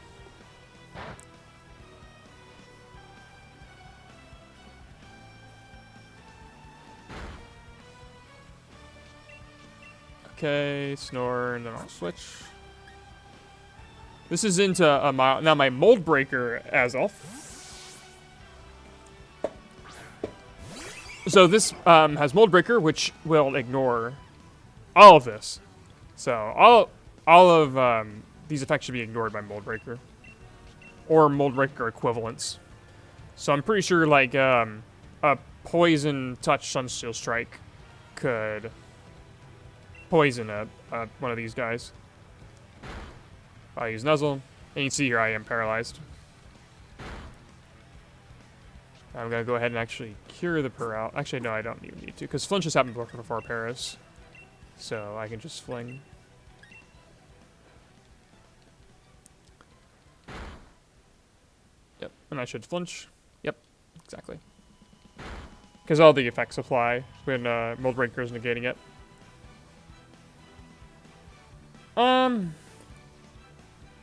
Okay, snore, and then I'll switch. This is into a now my Mold Breaker Azelf. So this has Mold Breaker, which will ignore all of this. So all of these effects should be ignored by Mold Breaker, or Mold Breaker equivalents. So I'm pretty sure like a Poison Touch Sunsteel Strike could poison one of these guys. I use Nuzzle, and you can see here I am paralyzed. I'm gonna go ahead and actually cure the paralysis. Actually, no, I don't even need to, because flinch has happened before Paris. So I can just fling. Yep, and I should flinch. Yep, exactly. Because all the effects apply when Mold Breaker is negating it.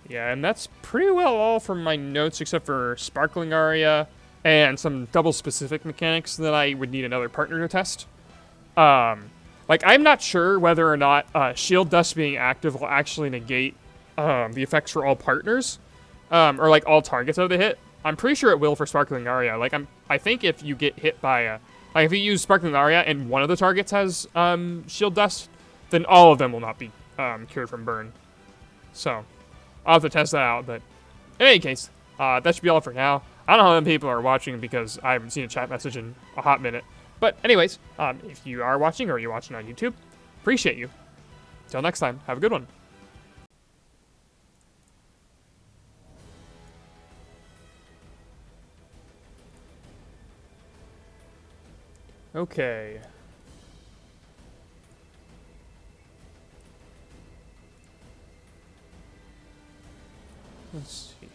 Yeah, and that's pretty well all from my notes, except for Sparkling Aria and some double specific mechanics that I would need another partner to test. Like, I'm not sure whether or not Shield Dust being active will actually negate the effects for all partners, or like all targets of the hit. I'm pretty sure it will for Sparkling Aria. Like, I think if you get hit by like if you use Sparkling Aria and one of the targets has Shield Dust, then all of them will not be cured from burn. So, I'll have to test that out. But in any case, that should be all for now. I don't know how many people are watching because I haven't seen a chat message in a hot minute. But anyways, if you are watching or you're watching on YouTube, appreciate you. Till next time, have a good one. Okay. Let's see.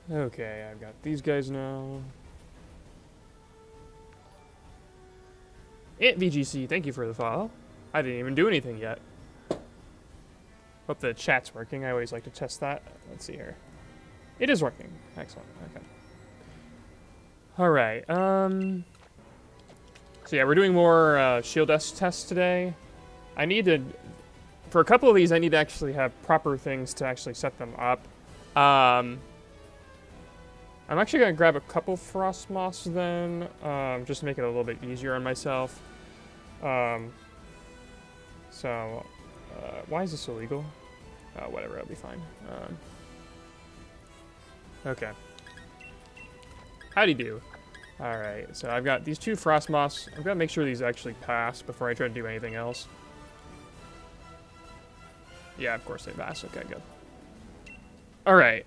Okay, I've got these guys now. VGC, thank you for the follow. I didn't even do anything yet. Hope the chat's working. I always like to test that. Let's see here. It is working. Excellent. Okay. All right. So yeah, we're doing more Shield Dust tests today. I need to, for a couple of these, I need to actually have proper things to actually set them up. I'm actually going to grab a couple Frost Moths then, just to make it a little bit easier on myself. Why is this illegal? Whatever, it'll be fine. Okay. Howdy do. Alright, so I've got these two Frost Moths. I've got to make sure these actually pass before I try to do anything else. Yeah, of course they pass. Okay, good. Alright.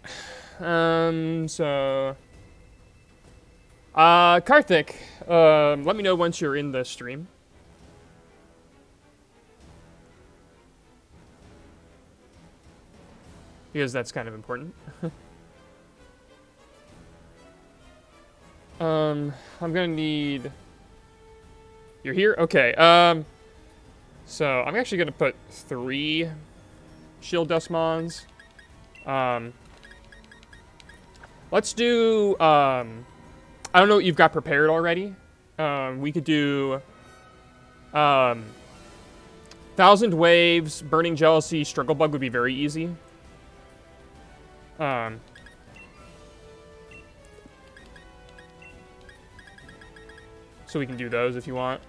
Karthik, let me know once you're in the stream. Because that's kind of important. I'm gonna need... You're here? Okay, so I'm actually gonna put 3 Shield Dust Mons. Let's do, I don't know what you've got prepared already. We could do, 1,000 Waves, Burning Jealousy, Struggle Bug would be very easy. So we can do those if you want.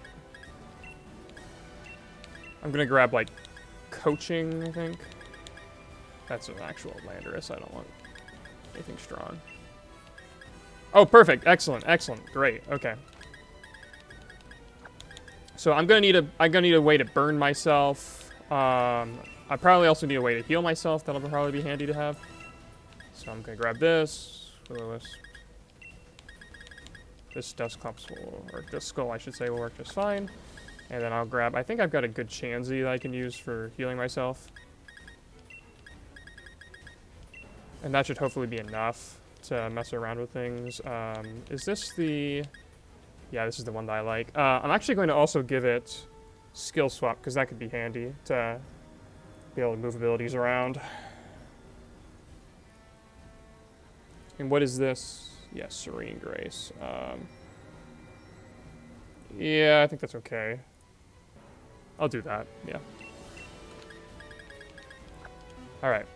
I'm gonna grab, like, Coaching, I think. That's an actual Landorus, I don't want anything strong. Oh, perfect. Excellent. Excellent. Great. Okay. So I'm gonna need a way to burn myself. I probably also need a way to heal myself. That'll probably be handy to have. So I'm gonna grab this. This Dust Clumps will, or Dust Skull, I should say, will work just fine. And then I'll grab. I think I've got a good Chansey that I can use for healing myself. And that should hopefully be enough to mess around with things. Is this the... Yeah, this is the one that I like. I'm actually going to also give it Skill Swap, because that could be handy to be able to move abilities around. And what is this? Yes, Serene Grace. Yeah, I think that's okay. I'll do that, yeah. Alright.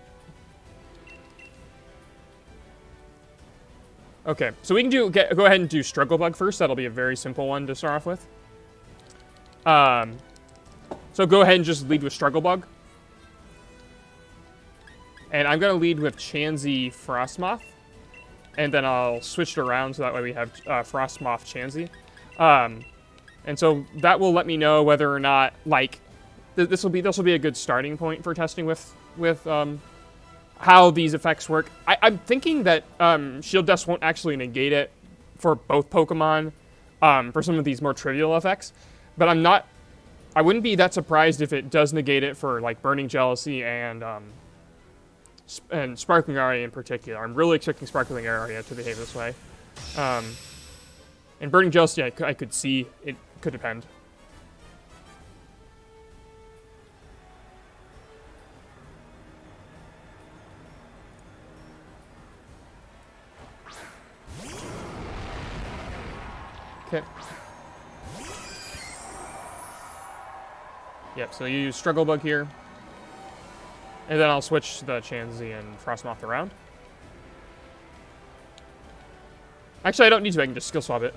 Okay, so we can go ahead and do Struggle Bug first. That'll be a very simple one to start off with. So go ahead and just lead with Struggle Bug. And I'm going to lead with Chansey Frostmoth. And then I'll switch it around so that way we have Frostmoth Chansey. And so that will let me know whether or not, like, this will be a good starting point for testing with how these effects work. I'm thinking that Shield Dust won't actually negate it for both Pokemon for some of these more trivial effects. But I wouldn't be that surprised if it does negate it for, like, Burning Jealousy and Sparkling Aria in particular. I'm really expecting Sparkling Aria to behave this way. And Burning Jealousy, I could see. It could depend. Okay. Yep, so you use Struggle Bug here. And then I'll switch the Chansey and Frostmoth around. Actually, I don't need to. I can just skill swap it.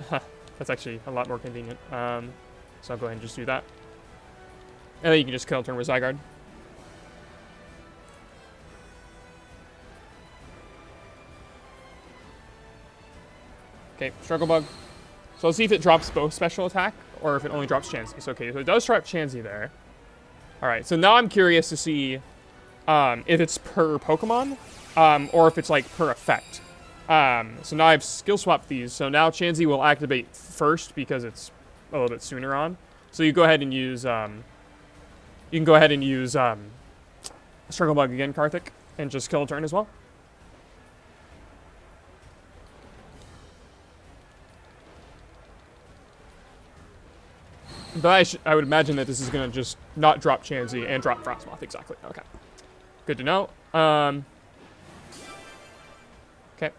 That's actually a lot more convenient. So I'll go ahead and just do that. And then you can just kill turn with Zygarde. Okay, Struggle Bug. So let's see if it drops both special attack or if it only drops Chansey. So, okay, so it does drop Chansey there. Alright, so now I'm curious to see if it's per Pokemon or if it's like per effect. So now I've skill swapped these. So now Chansey will activate first because it's a little bit sooner on. So you go ahead and use Struggle Bug again, Karthik, and just kill a turn as well. But I would imagine that this is going to just not drop Chansey and drop Frostmoth. Exactly. Okay. Good to know. Okay.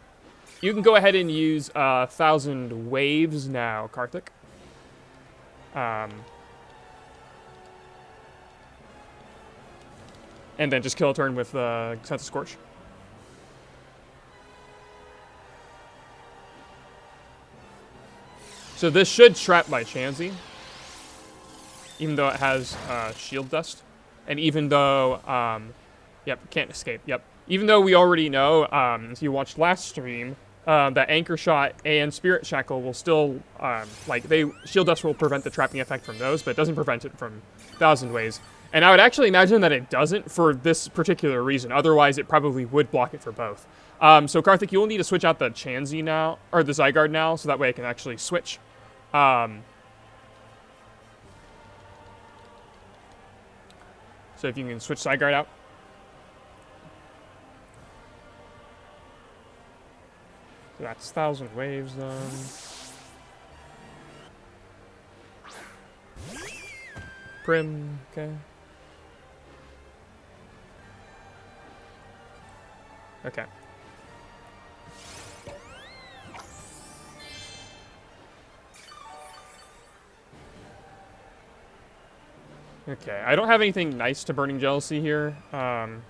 You can go ahead and use 1,000 Waves now, Karthik. And then just kill a turn with Sense of Scorch. So this should trap my Chansey. Even though it has Shield Dust. And even though, yep, can't escape, yep. Even though we already know, if you watched last stream, that Anchor Shot and Spirit Shackle will still, Shield Dust will prevent the trapping effect from those, but it doesn't prevent it from 1,000 Ways. And I would actually imagine that it doesn't for this particular reason. Otherwise, it probably would block it for both. So Karthik, you will need to switch out the Chansey now, or the Zygarde now, so that way I can actually switch. So if you can switch Zygarde out. So that's 1,000 Waves done. Prim, okay. Okay. Okay, I don't have anything nice to Burning Jealousy here. So I'm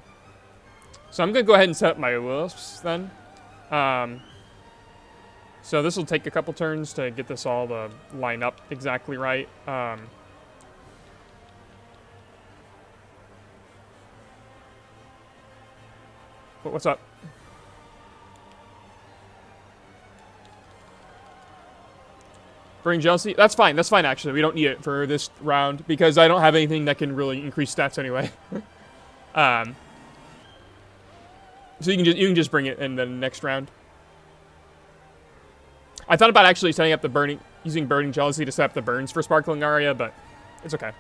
going to go ahead and set up my Will-O-Wisps then. So this will take a couple turns to get this all to line up exactly right. What's up? Burning Jealousy? That's fine actually. We don't need it for this round because I don't have anything that can really increase stats anyway. So you can just bring it in the next round. I thought about actually setting up using Burning Jealousy to set up the burns for Sparkling Aria, but it's okay.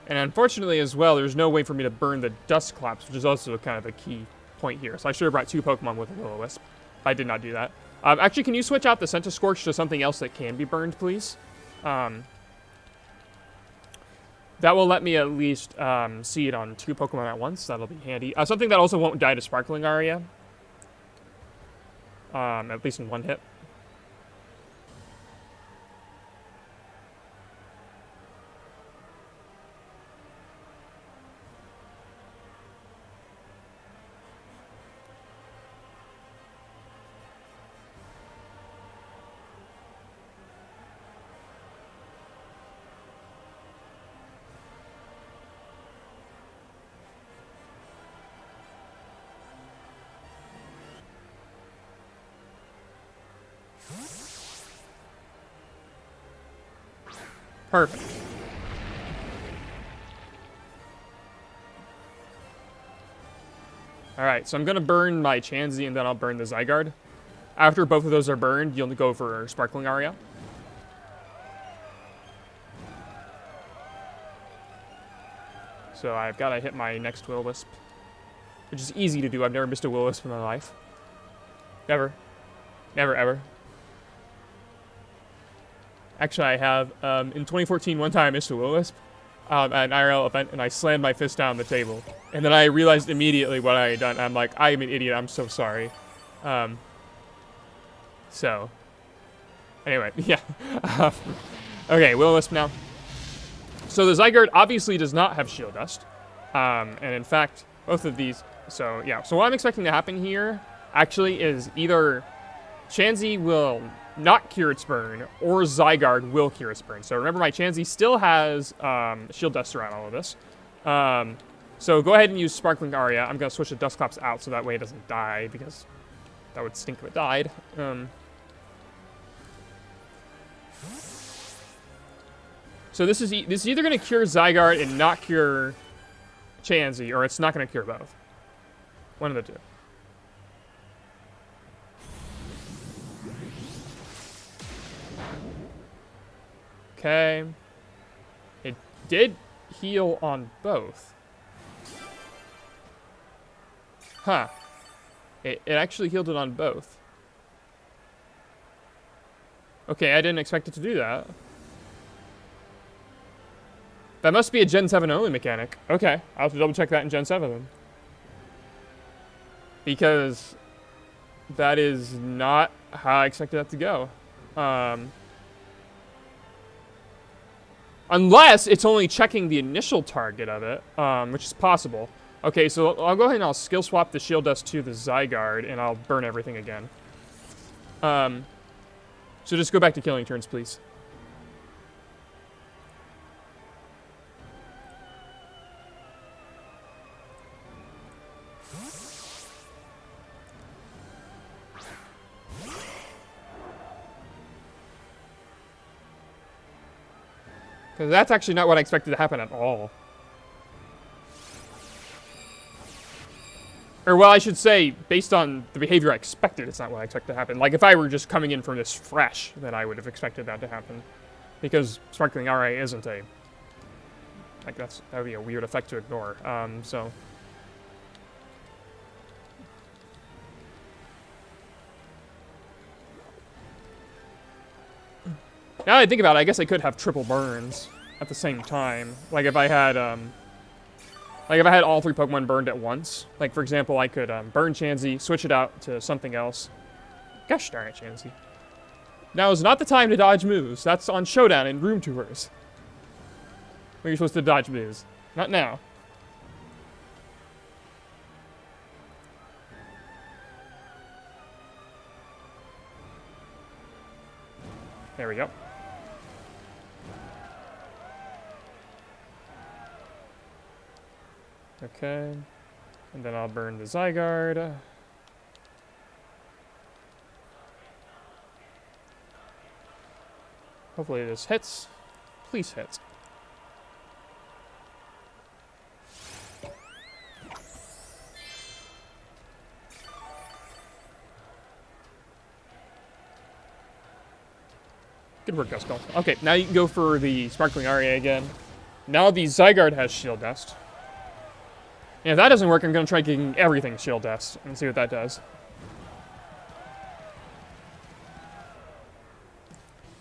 And unfortunately as well, there's no way for me to burn the Dust Claps, which is also kind of a key point here. So I should have brought 2 Pokemon with a Will-O-Wisp. I did not do that. Actually, can you switch out the Sense of Scorch to something else that can be burned, please? That will let me at least see it on 2 Pokemon at once. That'll be handy. Something that also won't die to Sparkling Aria. At least in 1 hit. Perfect. Alright, so I'm going to burn my Chansey and then I'll burn the Zygarde. After both of those are burned, you'll go for Sparkling Aria. So I've got to hit my next Will-O-Wisp, which is easy to do. I've never missed a Will-O-Wisp in my life. Never. Never, ever. Actually, I have. In 2014, one time I missed a Will-O-Wisp. at an IRL event, and I slammed my fist down on the table. And then I realized immediately what I had done. I'm like, I'm an idiot. I'm so sorry. So, anyway, yeah. Okay, Will-O-Wisp now. So the Zygarde obviously does not have Shield Dust. And in fact, both of these... So, yeah. So what I'm expecting to happen here, actually, is either Chansey will not cure its burn, or Zygarde will cure its burn. So remember, my Chansey still has Shield Dust around all of this. So go ahead and use Sparkling Aria. I'm going to switch the Dusclops out so that way it doesn't die, because that would stink if it died. So this is either going to cure Zygarde and not cure Chansey, or it's not going to cure both. One of the two. Okay. It did heal on both. Huh. It actually healed it on both. Okay, I didn't expect it to do that. That must be a Gen 7 only mechanic. Okay, I'll have to double check that in Gen 7 then. Because that is not how I expected that to go. Unless it's only checking the initial target of it, which is possible. Okay, so I'll go ahead and I'll skill swap the Shield Dust to the Zygarde, and I'll burn everything again. So just go back to killing turns, please. Because that's actually not what I expected to happen at all. Or, well, I should say, based on the behavior I expected, it's not what I expected to happen. Like, if I were just coming in from this fresh, then I would have expected that to happen. Because Sparkling Aria isn't a... Like, that would be a weird effect to ignore. So... Now that I think about it, I guess I could have triple burns at the same time. Like if I had all three Pokemon burned at once. Like for example, I could burn Chansey, switch it out to something else. Gosh darn it, Chansey. Now is not the time to dodge moves. That's on Showdown and Room Tours. When you're supposed to dodge moves. Not now. There we go. Okay, and then I'll burn the Zygarde. Hopefully this hits. Please hit. Good work, Duskull. Okay, now you can go for the Sparkling Aria again. Now the Zygarde has Shield Dust. And if that doesn't work, I'm going to try getting everything Shield Dust and see what that does.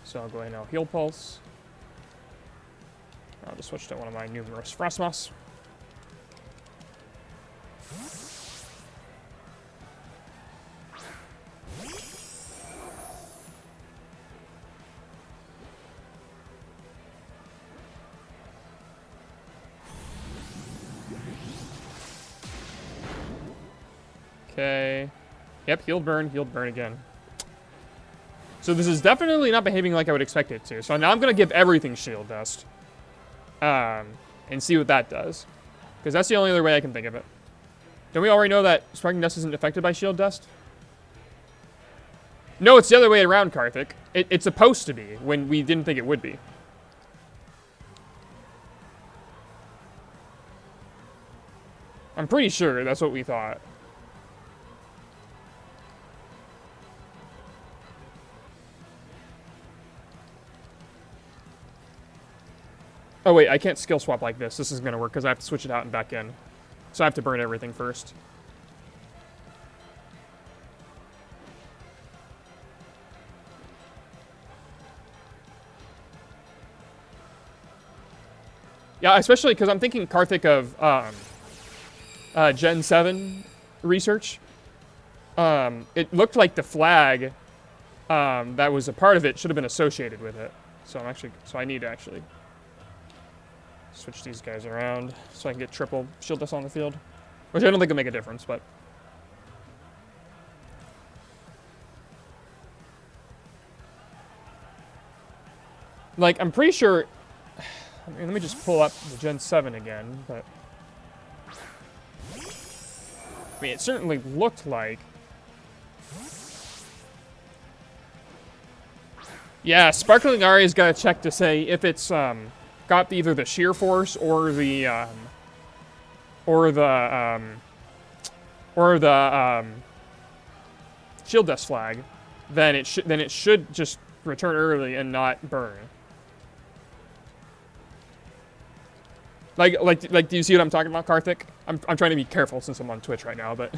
So I'll go ahead and I'll Heal Pulse. I'll just switch to one of my numerous Frostmoss. Okay. Yep, healed burn again. So this is definitely not behaving like I would expect it to. So now I'm going to give everything Shield Dust. And see what that does. Because that's the only other way I can think of it. Don't we already know that Sparking Dust isn't affected by Shield Dust? No, it's the other way around, Karthik. It's supposed to be, when we didn't think it would be. I'm pretty sure that's what we thought. Oh wait, I can't skill swap like this. This isn't going to work because I have to switch it out and back in. So I have to burn everything first. Yeah, especially because I'm thinking Karthik of Gen 7 research. It looked like the flag that was a part of it should have been associated with it. So I need to actually switch these guys around so I can get triple shield dust on the field. Which I don't think will make a difference, but... Like, I'm pretty sure... I mean, let me just pull up the Gen 7 again, but... I mean, it certainly looked like... Yeah, Sparkling Aria's got to check to say if it's, got either the sheer force or the shield dust flag, then it should just return early and not burn. Like, do you see what I'm talking about, Karthik? I'm trying to be careful since I'm on Twitch right now, but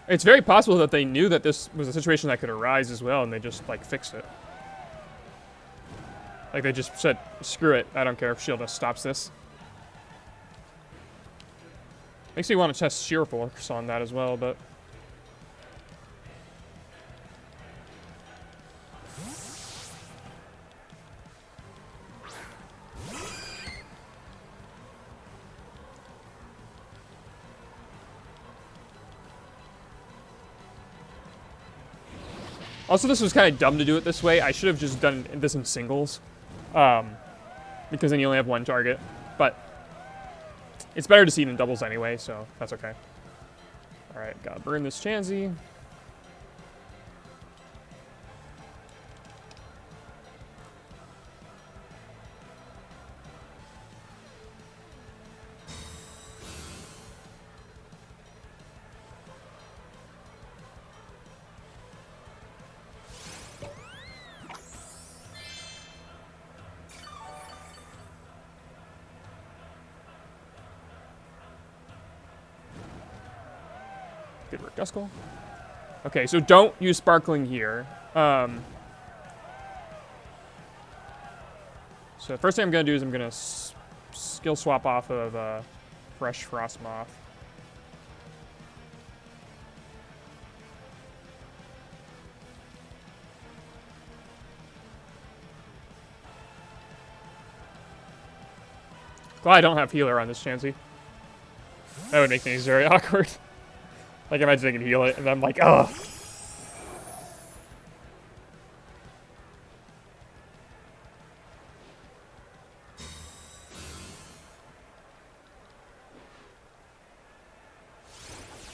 it's very possible that they knew that this was a situation that could arise as well, and they just, like, fixed it. Like, they just said, screw it, I don't care if shield dust stops this. Makes me want to test sheer force on that as well, but... Also, this was kind of dumb to do it this way. I should have just done this in singles. Because then you only have one target. But it's better to see it in doubles anyway, so that's okay. Alright, gotta burn this Chansey. Duskull. Okay, so don't use Sparkling here. So the first thing I'm going to do is I'm going to skill swap off of Fresh Frostmoth. Glad I don't have healer on this Chansey. That would make things very awkward. Like, imagine I can heal it, and I'm like, ugh.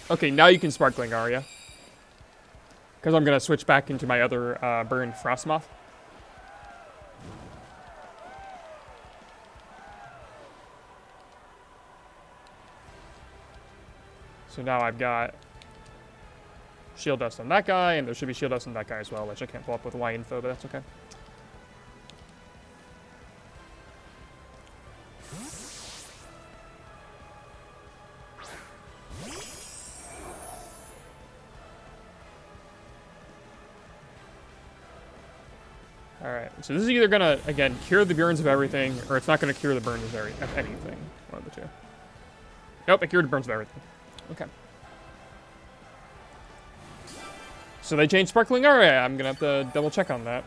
Okay, now you can Sparkling Aria. Because I'm going to switch back into my other burned Frostmoth. So now I've got shield dust on that guy, and there should be shield dust on that guy as well, which I can't pull up with Y info, but that's okay. Alright, so this is either gonna, again, cure the burns of everything, or it's not gonna cure the burns of anything. One of the two. Nope, it cured the burns of everything. Okay. So they changed Sparkling Aria. I'm gonna have to double check on that.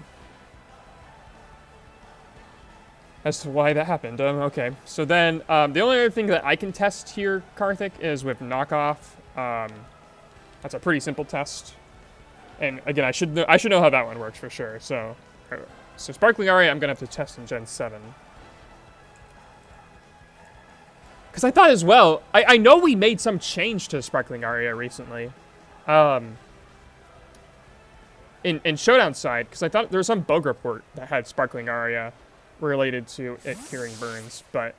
As to why that happened. Okay. So then, the only other thing that I can test here, Karthik, is with knockoff. That's a pretty simple test. And again, I should know how that one works for sure. So Sparkling Aria, I'm gonna have to test in Gen 7. Because I thought as well, I know we made some change to Sparkling Aria recently. In Showdown side, because I thought there was some bug report that had Sparkling Aria related to it curing burns, but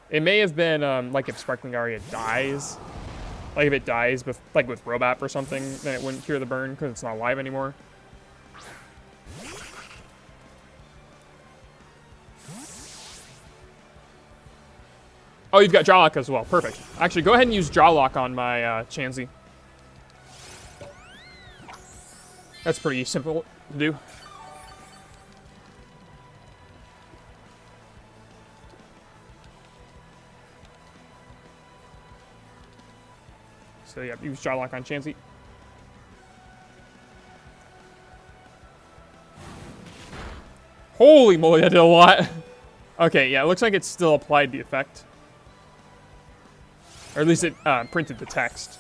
it may have been, like, if Sparkling Aria dies. Like, if it dies, like with Robap or something, then it wouldn't cure the burn because it's not alive anymore. Oh, you've got Jaw Lock as well. Perfect. Actually, go ahead and use Jaw Lock on my Chansey. That's pretty simple to do. So yeah, use Jaw Lock on Chansey. Holy moly, that did a lot. Okay, yeah, it looks like it still applied the effect. Or at least it printed the text,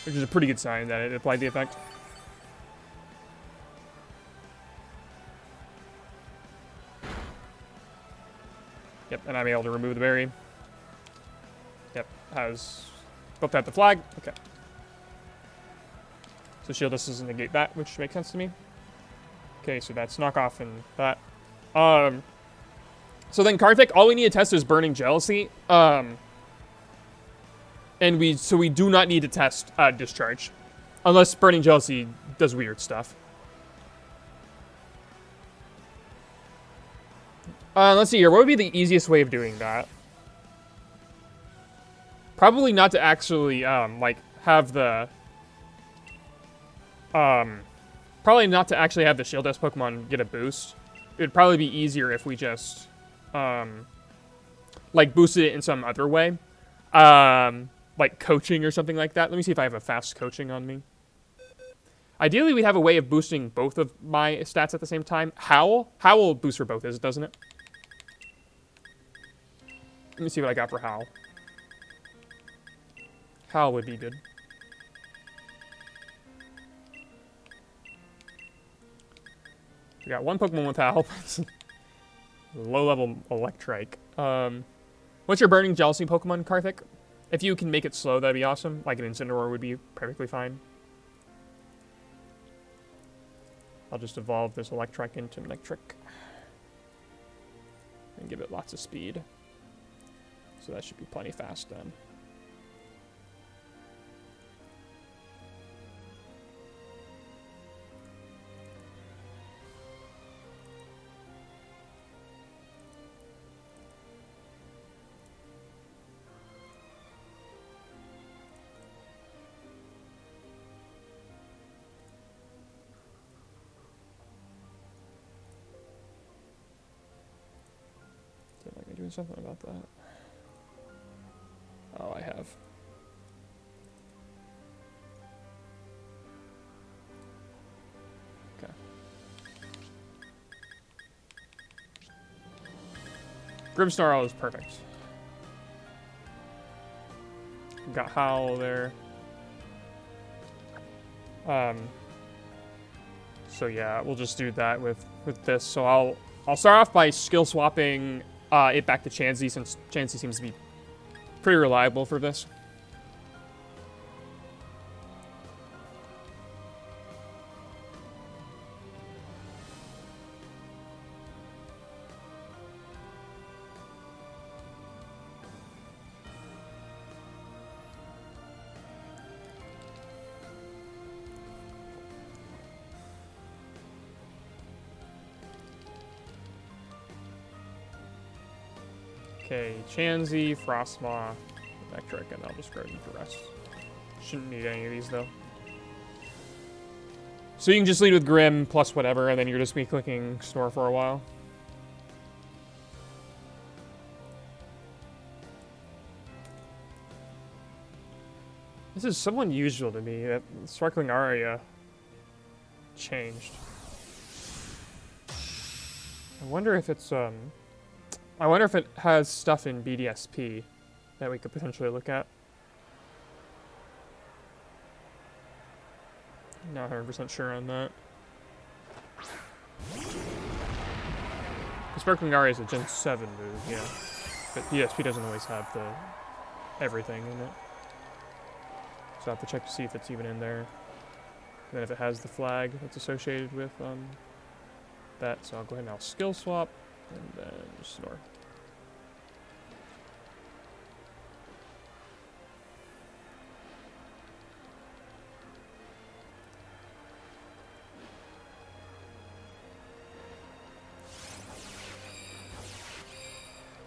which is a pretty good sign that it applied the effect. Yep, and I'm able to remove the berry. Yep, both have the flag. Okay. So shield us doesn't negate that, which makes sense to me. Okay, so that's knockoff and that. So then Karthik, all we need to test is Burning Jealousy. And we do not need to test Discharge. Unless Burning Jealousy does weird stuff. Let's see here. What would be the easiest way of doing that? Probably not to actually, like, have the... probably not to actually have the Shield S Pokemon get a boost. It would probably be easier if we just, like, boosted it in some other way. Like coaching or something like that. Let me see if I have a fast coaching on me. Ideally, we'd have a way of boosting both of my stats at the same time. Howl boosts for both, doesn't it? Let me see what I got for Howl. Howl would be good. We got one Pokemon with Howl. Low-level Electrike. What's your Burning Jealousy Pokemon, Karthik? If you can make it slow, that'd be awesome. Like an Incineroar would be perfectly fine. I'll just evolve this Electrike into Manectric. And give it lots of speed. So that should be plenty fast then. Doing something about that. Oh, I have. Okay. Grimmsnarl is perfect. Got Howl there. So yeah, we'll just do that with this. So I'll start off by skill swapping it back to Chansey, since Chansey seems to be pretty reliable for this. Okay, Chansey, Frostmaw, Electric, and I'll just go into the rest. Shouldn't need any of these, though. So you can just lead with Grim plus whatever, and then you're just be clicking Snore for a while. This is so unusual to me that Sparkling Aria changed. I wonder if it's, I wonder if it has stuff in BDSP that we could potentially look at. Not 100% sure on that. The Sparkling Aria is a Gen 7 move, yeah. But BDSP doesn't always have the everything in it. So I have to check to see if it's even in there. And then if it has the flag that's associated with that. So I'll go ahead and I'll skill swap. And then just Snore.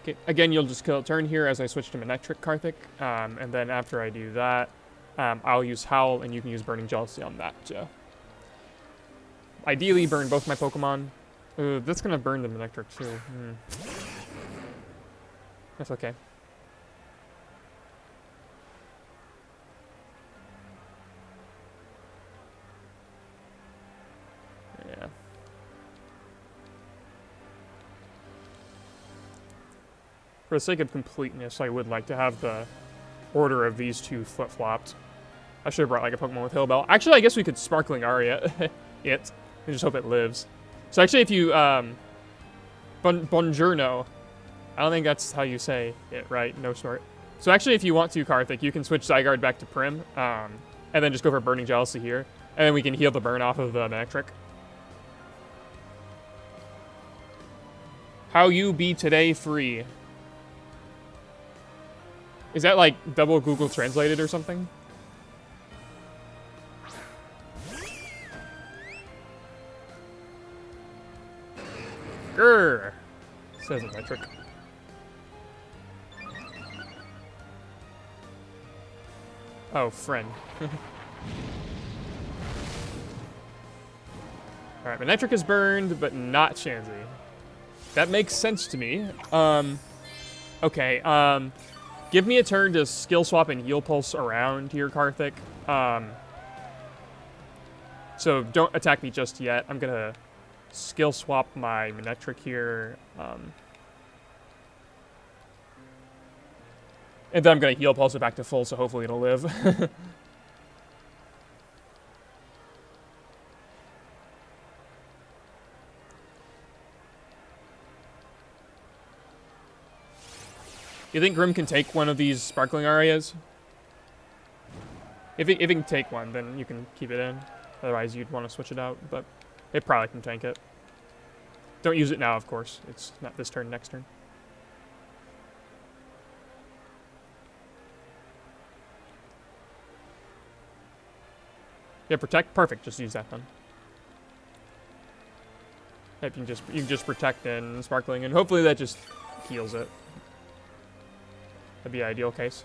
Okay, again, you'll just kill a turn here as I switch to Manectric Karthik, and then after I do that, I'll use Howl, and you can use Burning Jealousy on that, too. Ideally, burn both my Pokemon. That's gonna burn the Manectric, too. That's okay. Yeah. For the sake of completeness, I would like to have the order of these two flip-flopped. I should have brought like a Pokemon with Hill Bell. Actually, I guess we could Sparkling Aria it and just hope it lives. So actually, if you Buongiorno, I don't think that's how you say it, right? No sort. So actually, if you want to, Karthik, you can switch Zygarde back to Prim, and then just go for Burning Jealousy here, and then we can heal the burn off of the Manectric. How you be today free? Is that like double Google translated or something? Grr, says a metric. Oh, friend. Alright, Manectric is burned, but not Chansey. That makes sense to me. Okay, give me a turn to skill swap and heal pulse around here, Karthik. So don't attack me just yet. I'm gonna skill swap my Manectric here. And then I'm gonna heal pulse it back to full, so hopefully it'll live. You think Grim can take one of these Sparkling Arias? If it can take one, then you can keep it in. Otherwise, you'd want to switch it out, but it probably can tank it. Don't use it now, of course. It's not this turn, next turn. Yeah, protect. Perfect. Just use that then. Yep, you can just protect and Sparkling, and hopefully that just heals it. That'd be an ideal case.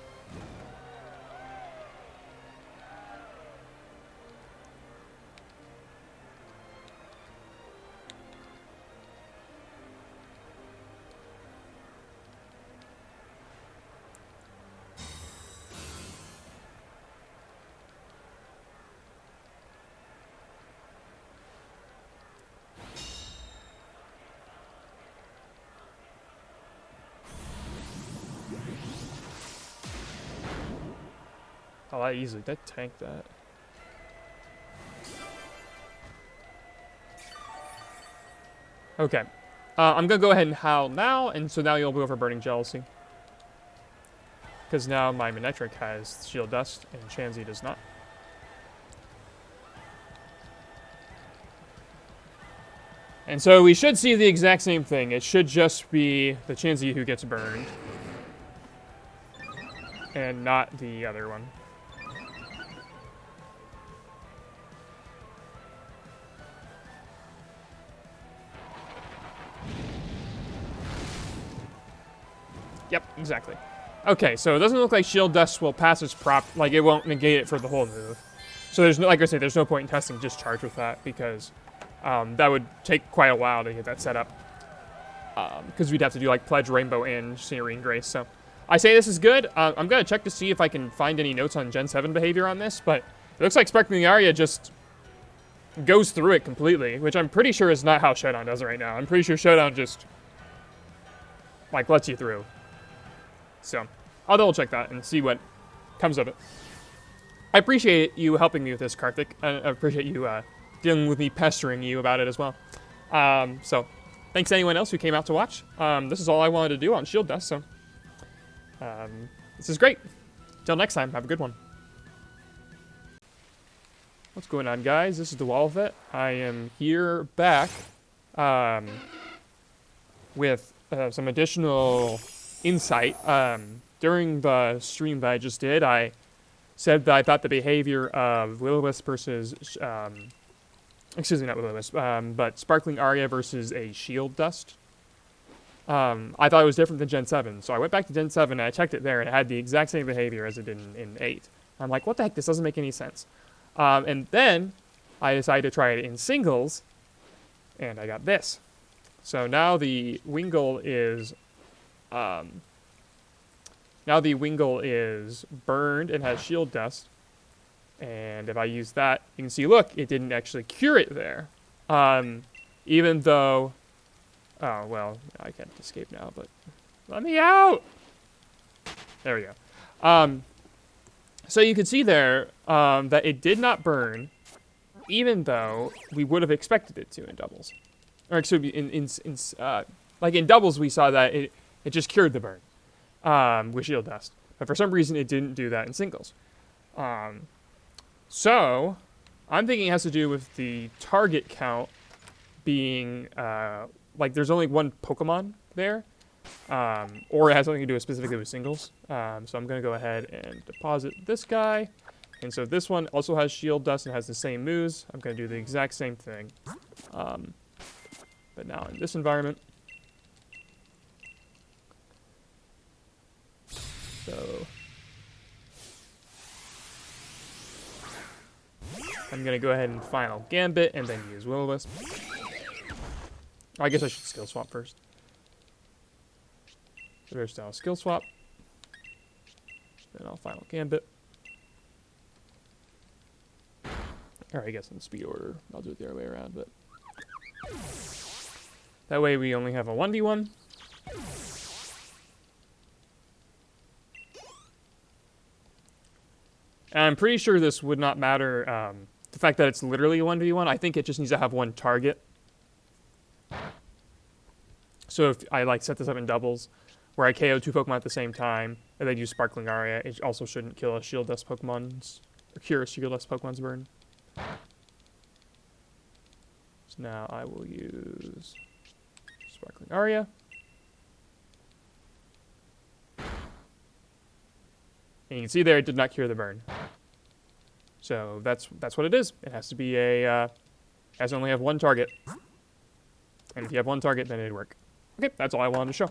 Oh, that easily. That tanked that. Okay. I'm going to go ahead and Howl now, and so now you'll go for Burning Jealousy. Because now my Manectric has Shield Dust, and Chansey does not. And so we should see the exact same thing. It should just be the Chansey who gets burned. And not the other one. Yep, exactly. Okay, so it doesn't look like Shield Dust will pass its prop, like it won't negate it for the whole move. So there's no, like I said, there's no point in testing just charge with that because that would take quite a while to get that set up. Because we'd have to do like Pledge, Rainbow, and Serene Grace. So I say this is good. I'm gonna check to see if I can find any notes on Gen 7 behavior on this, but it looks like Sparkling Aria just goes through it completely, which I'm pretty sure is not how Showdown does it right now. I'm pretty sure Showdown just like lets you through. So, I'll double check that and see what comes of it. I appreciate you helping me with this, Karthik. I appreciate you dealing with me pestering you about it as well. So, thanks to anyone else who came out to watch. This is all I wanted to do on Shield Dust, so this is great. Till next time, have a good one. What's going on, guys? This is DaWoblefet. I am here back with some additional insight. During the stream that I just did, I said that I thought the behavior of Will-O-Wisp versus, excuse me, not Will-O-Wisp, but Sparkling Aria versus a Shield Dust I thought it was different than Gen 7. So I went back to Gen 7 and I checked it there, and it had the exact same behavior as it did in 8. I'm like, what the heck? This doesn't make any sense. And then I decided to try it in singles, and I got this. So now the Wingull is burned and has shield dust. And if I use that, you can see, look, it didn't actually cure it there. Even though, oh, well, I can't escape now, but let me out. There we go. So you can see there that it did not burn, even though we would have expected it to in doubles. Or excuse me, like in doubles, we saw that it just cured the burn with shield dust. But for some reason, it didn't do that in singles. So I'm thinking it has to do with the target count being, like there's only one Pokemon there. Or it has something to do specifically with singles. So I'm going to go ahead and deposit this guy. And so this one also has shield dust and has the same moves. I'm going to do the exact same thing. But now in this environment. So I'm going to go ahead and final Gambit and then use Will-O-Wisp. I guess I should skill swap first. Reverse style skill swap. Then I'll final Gambit. Or I guess in speed order. I'll do it the other way around, but that way we only have a 1v1. And I'm pretty sure this would not matter, the fact that it's literally a 1v1. I think it just needs to have one target. So if I like set this up in doubles, where I KO 2 Pokemon at the same time, and then use Sparkling Aria, it also shouldn't kill a Shield Dust Pokemon's, or cure a Shield Dust Pokemon's burn. So now I will use Sparkling Aria. And you can see there it did not cure the burn. So that's what it is. It has to be a, has to only have one target. And if you have one target, then it'd work. Okay, that's all I wanted to show.